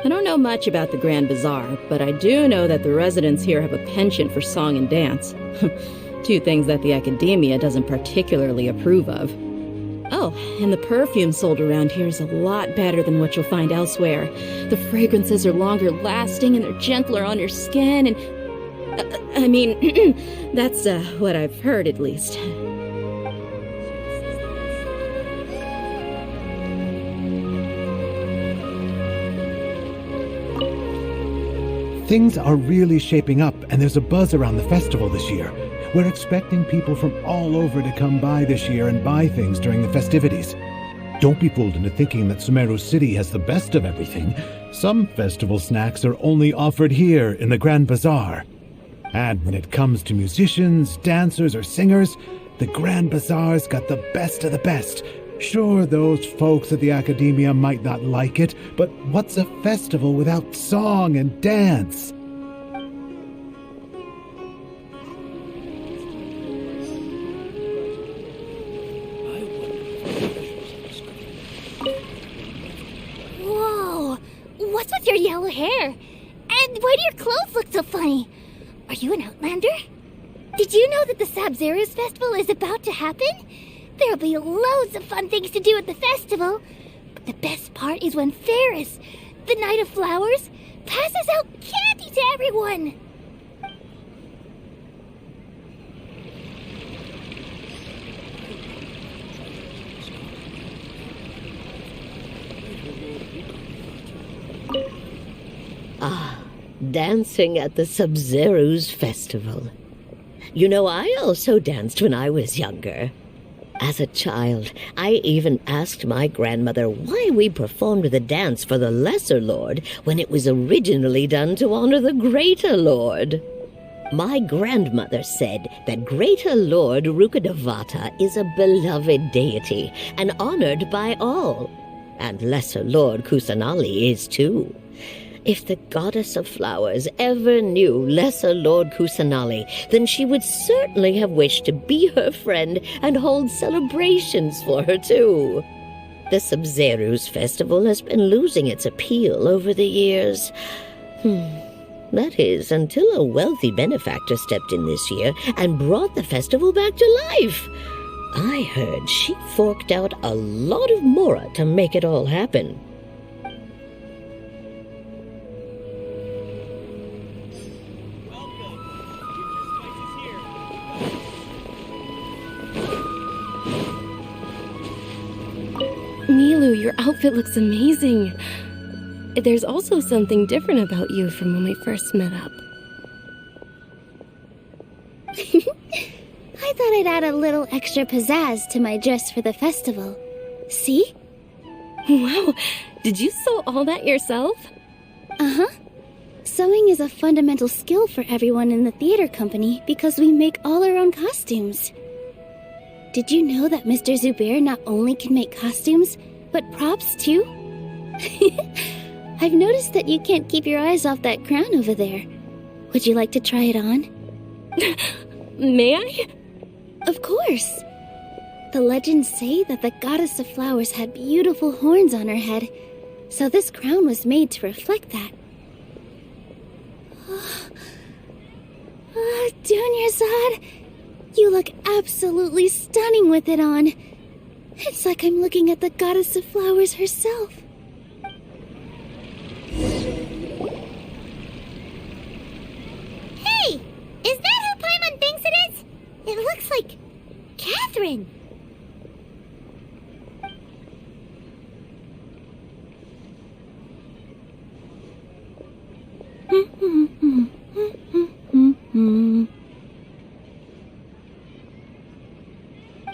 I don't know much about the Grand Bazaar, but I do know that the residents here have a penchant for song and dance. Two things that the academia doesn't particularly approve of. Oh, and the perfume sold around here is a lot better than what you'll find elsewhere. The fragrances are longer lasting and they're gentler on your skin and... that's what I've heard at least. Things are really shaping up, and there's a buzz around the festival this year. We're expecting people from all over to come by this year and buy things during the festivities. Don't be fooled into thinking that Sumeru City has the best of everything. Some festival snacks are only offered here in the Grand Bazaar. And when it comes to musicians, dancers, or singers, the Grand Bazaar's got the best of the best. Sure, those folks at the Academia might not like it, but what's a festival without song and dance? Whoa! What's with your yellow hair? And why do your clothes look so funny? Are you an Outlander? Did you know that the Sabzeruz Festival is about to happen? There'll be loads of fun things to do at the festival. But the best part is when Ferris, the Knight of Flowers, passes out candy to everyone. Ah, dancing at the Sabzeruz Festival. You know, I also danced when I was younger. As a child, I even asked my grandmother why we performed the dance for the Lesser Lord when it was originally done to honor the Greater Lord. My grandmother said that Greater Lord Rukkhadevata is a beloved deity and honored by all, and Lesser Lord Kusanali is too. If the Goddess of Flowers ever knew Lesser Lord Kusanali, then she would certainly have wished to be her friend and hold celebrations for her, too. The Sabzeruz Festival has been losing its appeal over the years. That is, until a wealthy benefactor stepped in this year and brought the festival back to life. I heard she forked out a lot of mora to make it all happen. Milu, your outfit looks amazing. There's also something different about you from when we first met up. I thought I'd add a little extra pizzazz to my dress for the festival. See? Wow, did you sew all that yourself? Uh-huh. Sewing is a fundamental skill for everyone in the theater company because we make all our own costumes. Did you know that Mr. Zubair not only can make costumes, but props too? I've noticed that you can't keep your eyes off that crown over there. Would you like to try it on? May I? Of course. The legends say that the Goddess of Flowers had beautiful horns on her head, so this crown was made to reflect that. Dunyarzad, you look absolutely stunning with it on. It's like I'm looking at the Goddess of Flowers herself. Hey! Is that who Paimon thinks it is? It looks like Catherine.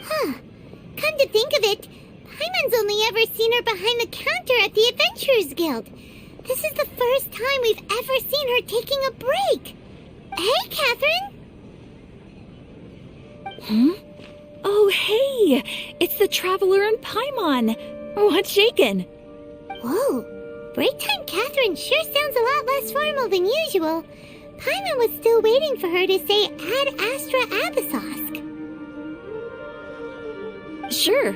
Huh. Come to think of it, Paimon's only ever seen her behind the counter at the Adventurers Guild. This is the first time we've ever seen her taking a break. Hey, Catherine! Oh, hey! It's the Traveler and Paimon! What's shaken? Whoa, break time Catherine sure sounds a lot less formal than usual. Paimon was still waiting for her to say Ad Astra Abyssosque. Sure.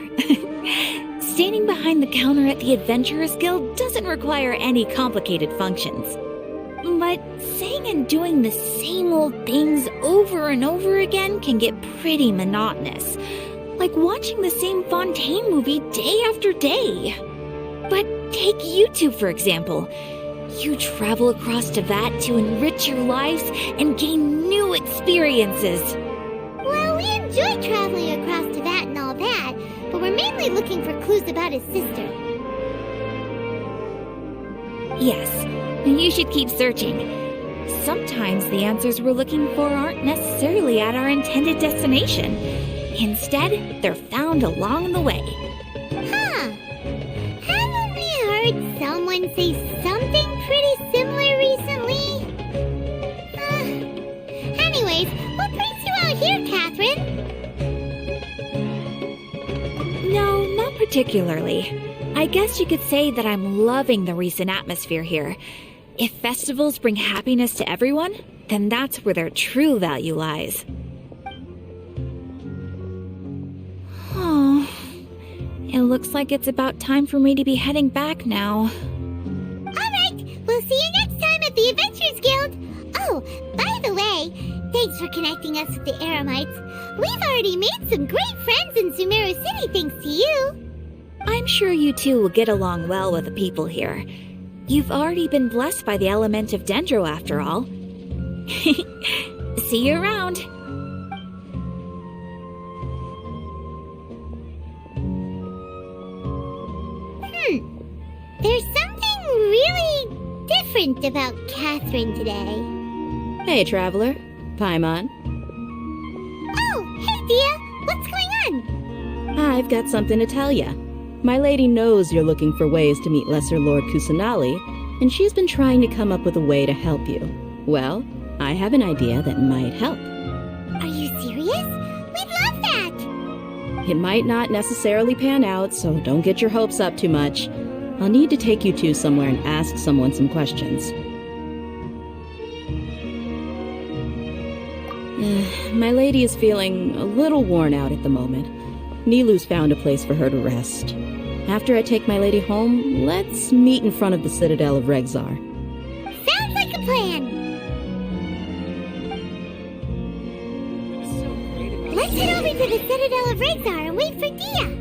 Standing behind the counter at the Adventurers Guild doesn't require any complicated functions. But saying and doing the same old things over and over again can get pretty monotonous. Like watching the same Fontaine movie day after day. But take you two, for example. You travel across Teyvat to enrich your lives and gain new experiences. Well, we enjoy traveling across Teyvat and all that, but we're mainly looking for clues about his sister. Yes, you should keep searching. Sometimes the answers we're looking for aren't necessarily at our intended destination. Instead, they're found along the way. Huh. Haven't we heard someone say something pretty similar recently? Anyways, what brings you out here, Catherine? No, not particularly. I guess you could say that I'm loving the recent atmosphere here. If festivals bring happiness to everyone, then that's where their true value lies. Oh, it looks like it's about time for me to be heading back now. Alright, we'll see you next time at the Adventurers Guild. Oh, by the way, thanks for connecting us with the Eremites. We've already made some great friends in Sumeru City thanks to you. I'm sure you two will get along well with the people here. You've already been blessed by the element of Dendro after all. See you around. There's something really different about Catherine today. Hey, traveler. Paimon. Oh, hey, Dia. What's going on? I've got something to tell ya. My lady knows you're looking for ways to meet Lesser Lord Kusanali, and she's been trying to come up with a way to help you. Well, I have an idea that might help. Are you serious? We'd love that! It might not necessarily pan out, so don't get your hopes up too much. I'll need to take you two somewhere and ask someone some questions. My lady is feeling a little worn out at the moment. Nilu's found a place for her to rest. After I take my lady home, let's meet in front of the Citadel of Regzar. Sounds like a plan! Let's head over to the Citadel of Regzar and wait for Dia!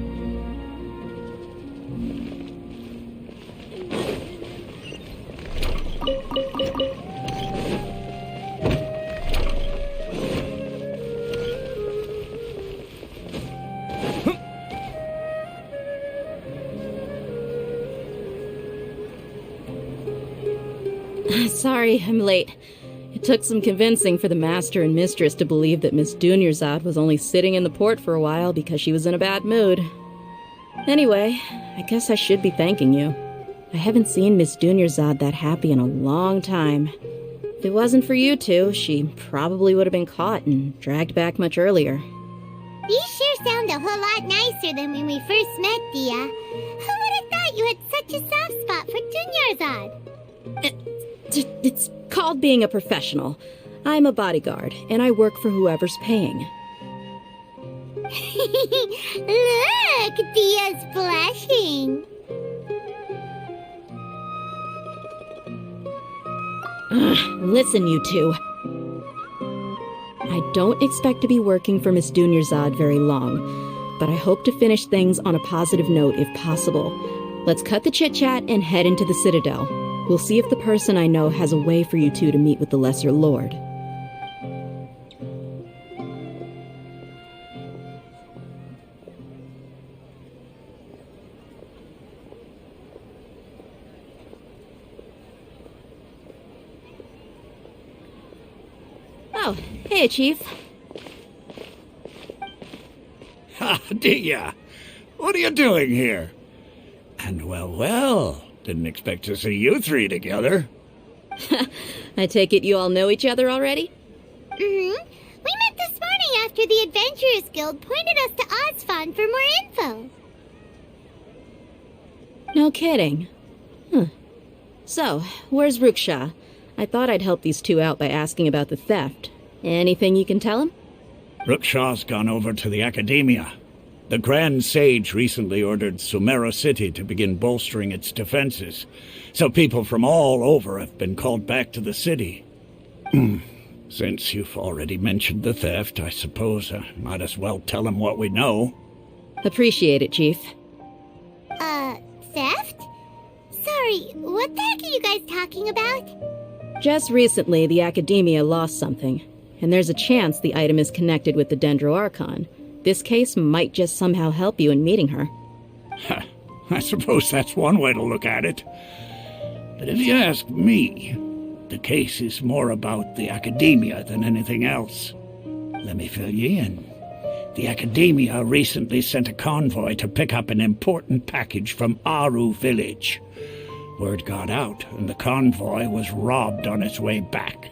Sorry, I'm late. It took some convincing for the master and mistress to believe that Miss Dunyarzad was only sitting in the port for a while because she was in a bad mood. Anyway, I guess I should be thanking you. I haven't seen Miss Dunyarzad that happy in a long time. If it wasn't for you two, she probably would have been caught and dragged back much earlier. You sure sound a whole lot nicer than when we first met, Dia. Who would have thought you had such a soft spot for Dunyarzad? It's called being a professional. I'm a bodyguard, and I work for whoever's paying. Look, Dia's blushing. Listen, you two. I don't expect to be working for Miss Dunyarzad very long, but I hope to finish things on a positive note if possible. Let's cut the chit-chat and head into the Citadel. We'll see if the person I know has a way for you two to meet with the Lesser Lord. Oh, hey, Chief. Ha, Dia! What are you doing here? And well, didn't expect to see you three together. I take it you all know each other already? Mm-hmm. We met this morning after the Adventurers Guild pointed us to Ozfon for more info. No kidding. So, where's Ruksha? I thought I'd help these two out by asking about the theft. Anything you can tell him? Ruksha's gone over to the Academia. The Grand Sage recently ordered Sumeru City to begin bolstering its defenses, so people from all over have been called back to the city. Since you've already mentioned the theft, I suppose I might as well tell him what we know. Appreciate it, Chief. Theft? Sorry, what the heck are you guys talking about? Just recently, the Academia lost something, and there's a chance the item is connected with the Dendro Archon. This case might just somehow help you in meeting her. I suppose that's one way to look at it. But if you ask me, The case is more about the Academia than anything else. Let me fill you in. The Academia recently sent a convoy to pick up an important package from Aru village. Word got out, and the convoy was robbed on its way back.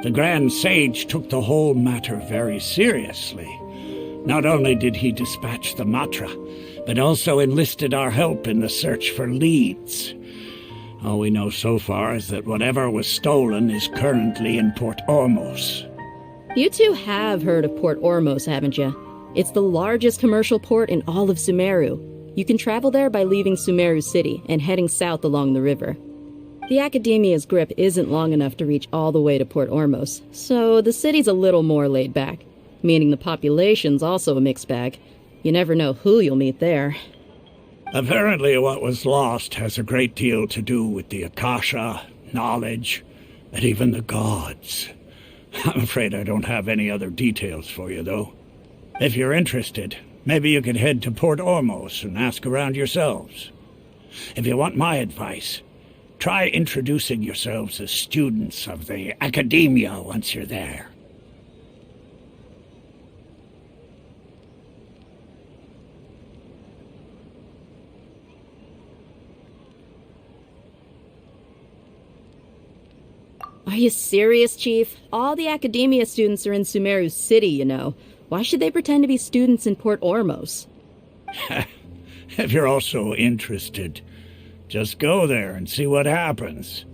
The Grand Sage took the whole matter very seriously. Not only did he dispatch the Matra, but also enlisted our help in the search for leads. All we know so far is that whatever was stolen is currently in Port Ormos. You two have heard of Port Ormos, haven't you? It's the largest commercial port in all of Sumeru. You can travel there by leaving Sumeru City and heading south along the river. The Academia's grip isn't long enough to reach all the way to Port Ormos, so the city's a little more laid back, meaning the population's also a mixed bag. You never know who you'll meet there. Apparently what was lost has a great deal to do with the Akasha, knowledge, and even the gods. I'm afraid I don't have any other details for you, though. If you're interested, maybe you could head to Port Ormos and ask around yourselves. If you want my advice, try introducing yourselves as students of the Academia once you're there. Are you serious, Chief? All the Academia students are in Sumeru City, you know. Why should they pretend to be students in Port Ormos? If you're also interested, just go there and see what happens.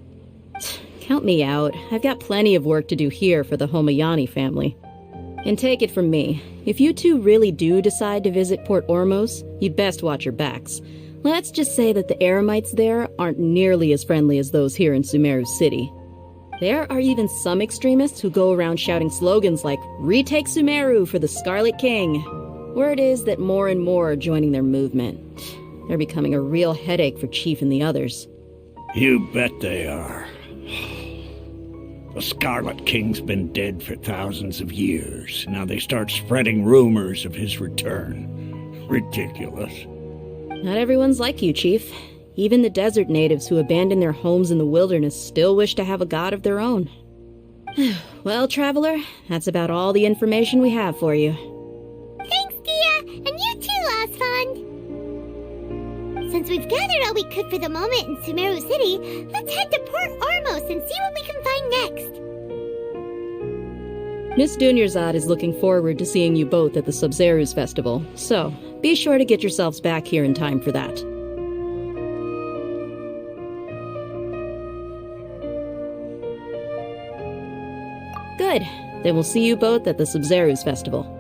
Count me out. I've got plenty of work to do here for the Homayani family. And take it from me, if you two really do decide to visit Port Ormos, you'd best watch your backs. Let's just say that the Eremites there aren't nearly as friendly as those here in Sumeru City. There are even some extremists who go around shouting slogans like, "Retake Sumeru for the Scarlet King." Word is that more and more are joining their movement. They're becoming a real headache for Chief and the others. You bet they are. The Scarlet King's been dead for thousands of years. Now they start spreading rumors of his return. Ridiculous. Not everyone's like you, Chief. Even the desert natives who abandoned their homes in the wilderness still wish to have a god of their own. Well, Traveler, that's about all the information we have for you. Thanks, Dia, and you too, Osfond. Since we've gathered all we could for the moment in Sumeru City, let's head to Port Ormos and see what we can find next. Miss Dunyarzad is looking forward to seeing you both at the Sub-Zerus Festival, so be sure to get yourselves back here in time for that. Good. Then we'll see you both at the Sub-Zerus Festival.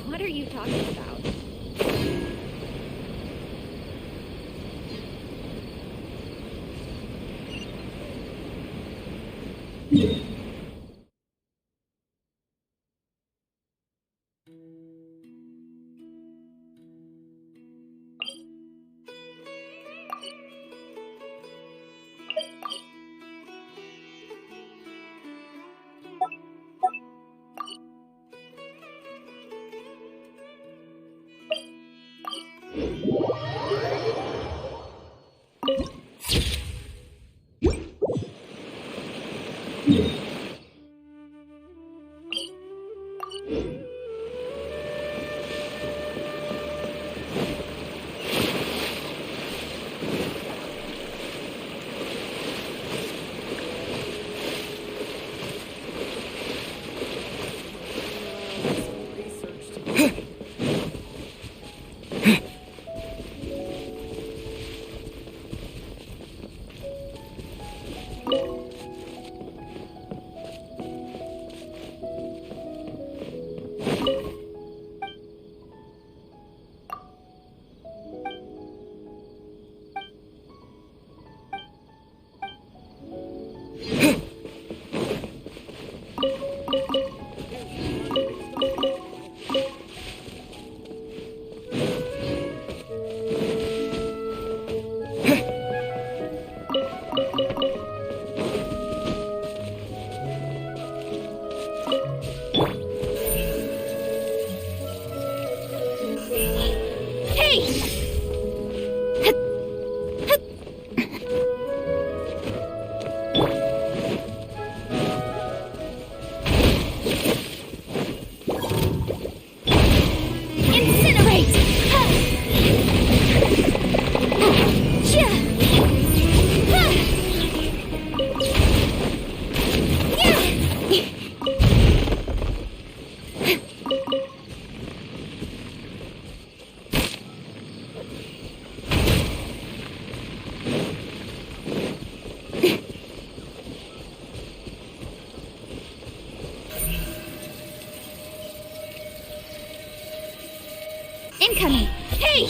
What are you talking about? Yeah. Incoming! Hey!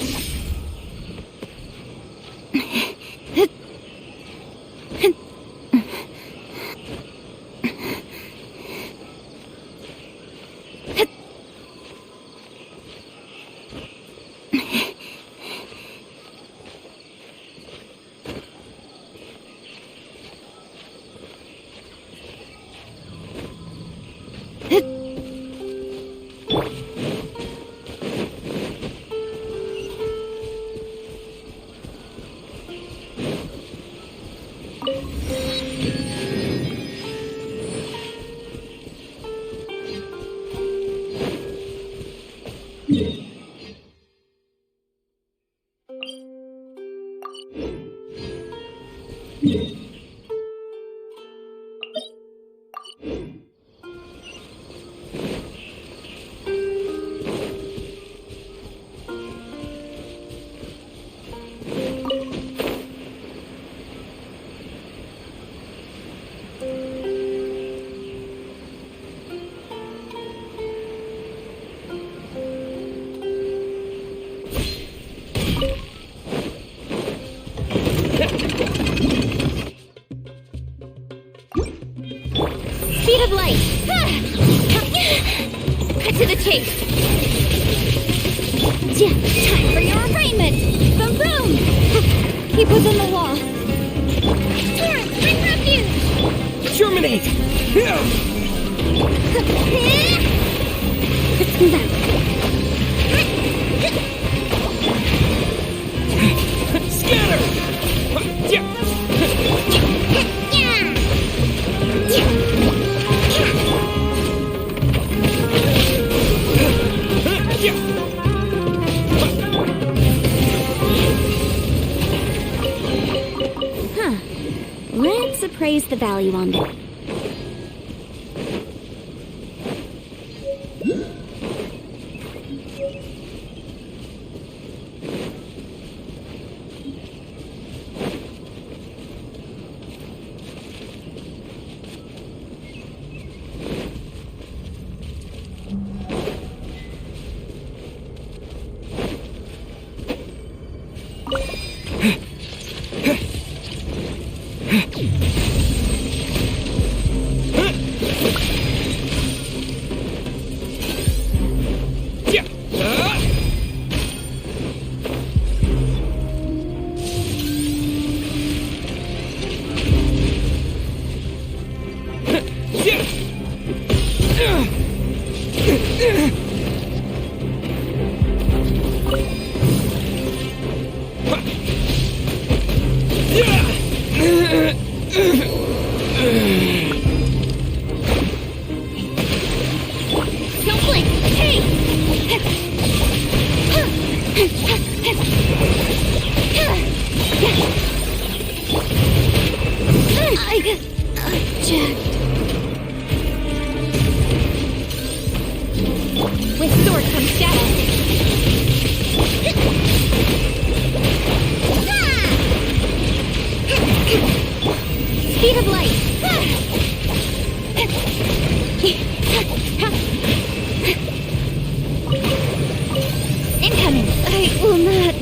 Speed of light! Cut to the chase! Time for your arraignment! Boom boom! Keep within the wall! Torrent, bring refuge! Terminate! Let's appraise the value on them. With sword comes shadow. Speed of light. Incoming. I will not.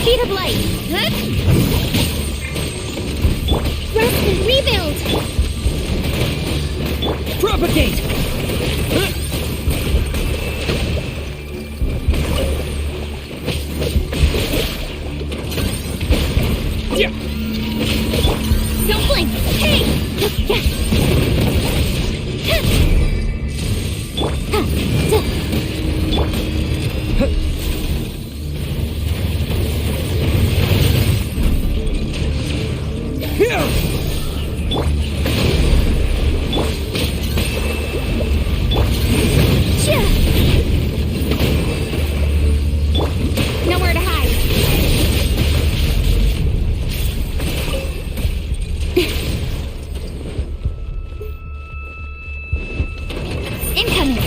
Speed of light. Good. Rest and rebuild. Propagate! Yeah. Don't blink. Hey. Nowhere to hide. Incoming.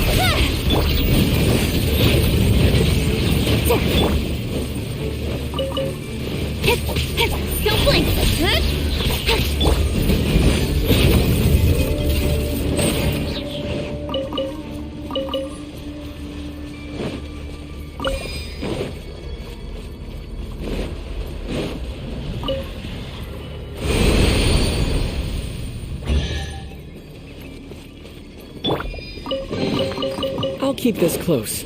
Don't blink. I'll keep this close.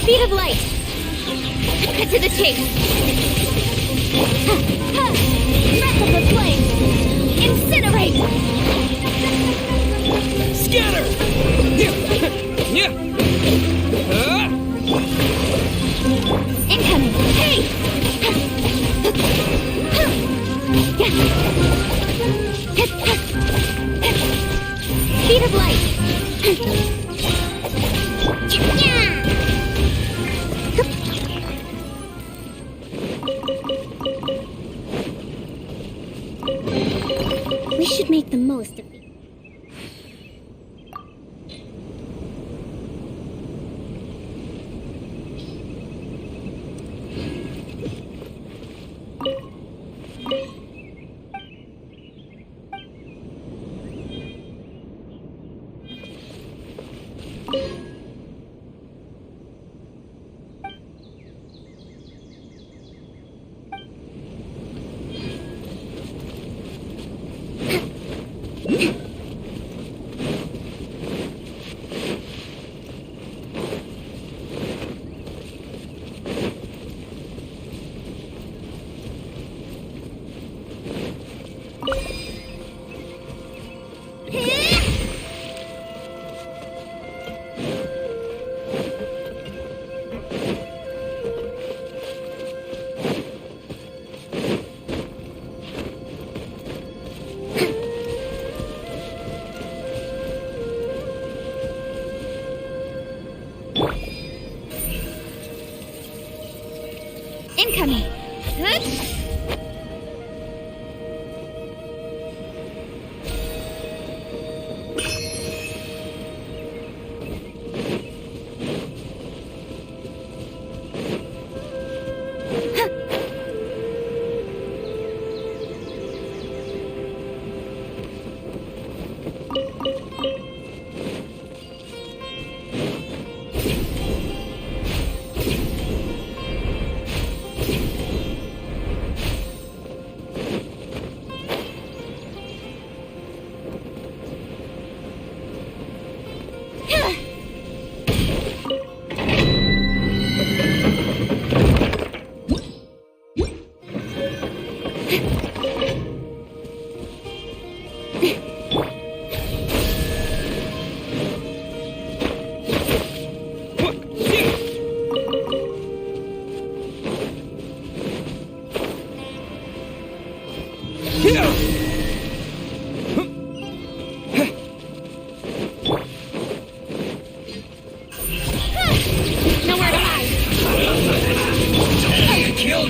Speed of light. Cut to the chase. Breath of the flame. Incinerate. Scatter! Incoming. Hey. Speed of light. We should make the most of it. Incoming. Good.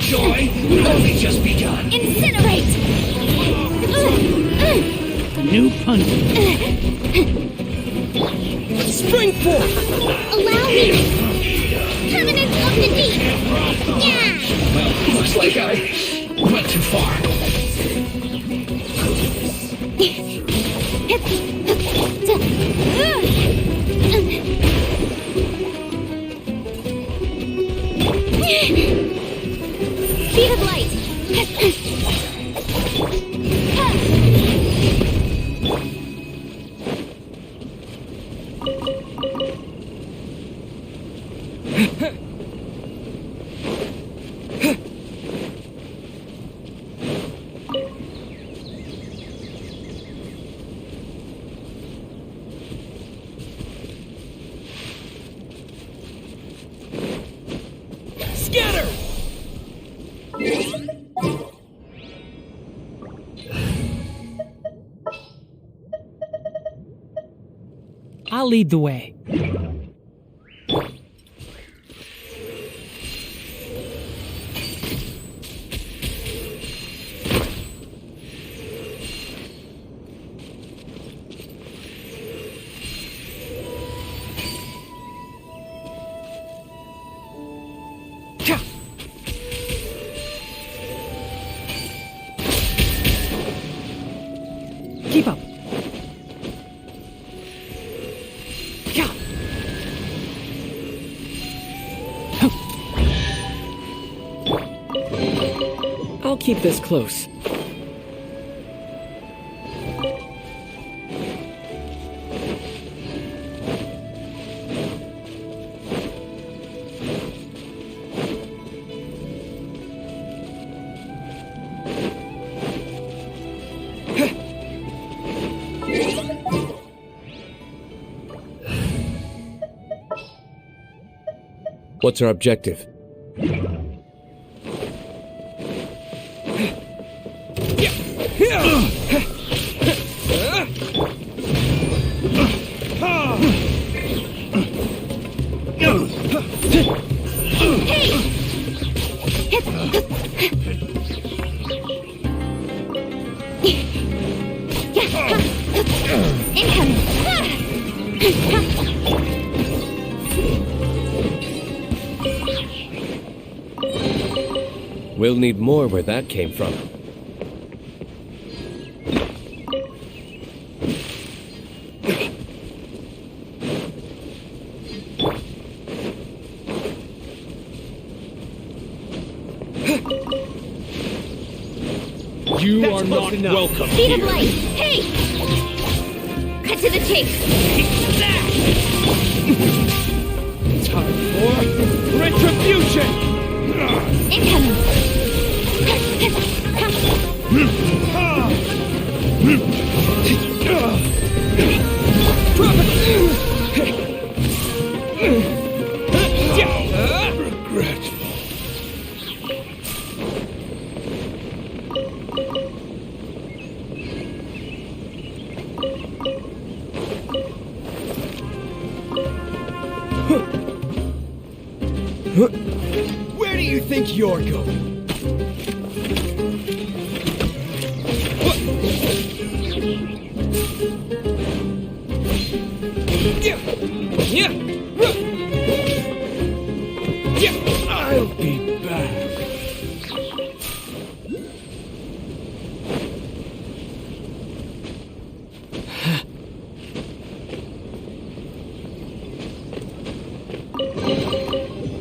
joy will only just begun. Incinerate! New punch. Spring forth! Allow me! Permanence of the deep! Yeah! Well, looks like I went too far. Speed of light! Scatter! I'll lead the way. Keep up. I'll keep this close. What's our objective? We'll need more where that came from. You are not welcome. Speed of light! Hey! Cut to the chase! Time for retribution! Incoming! Regretful. Where do you think you're going? I'll be back.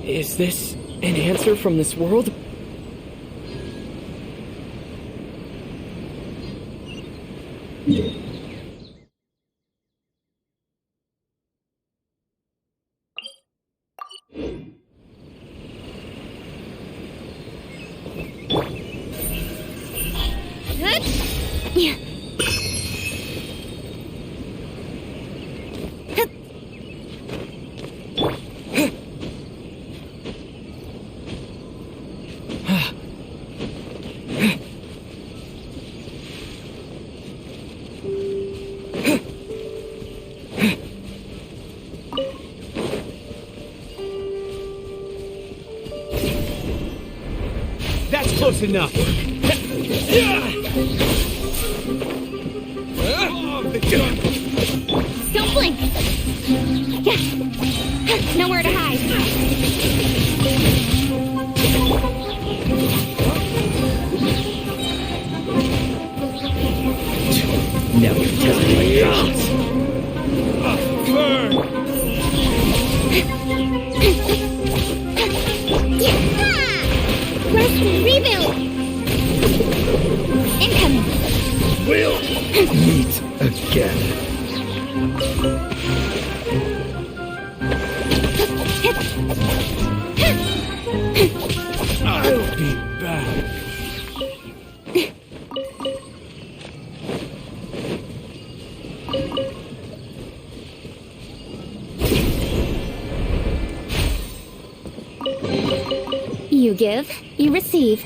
Is this an answer from this world? Close enough. Don't blink. Yeah. Nowhere to hide. Now you're testing my patience. Burn! Rest and rebuild. Incoming. We'll meet again. I'll be back. You give, you receive.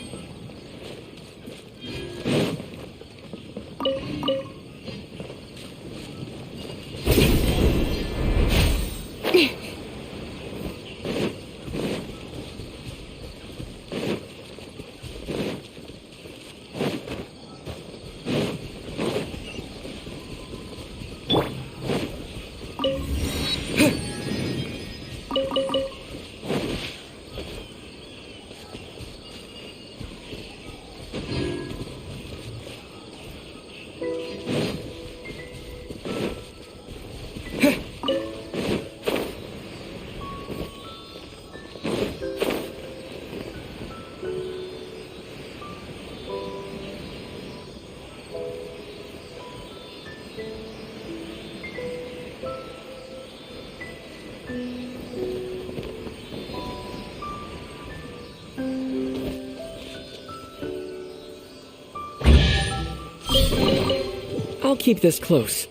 I'll keep this close.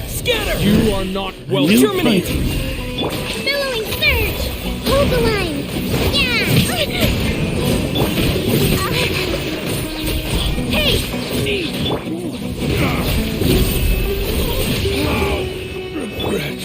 Scatter! You are not welcome. Terminate! Billowing surge. Hold the line. Yeah. Hey. Regret.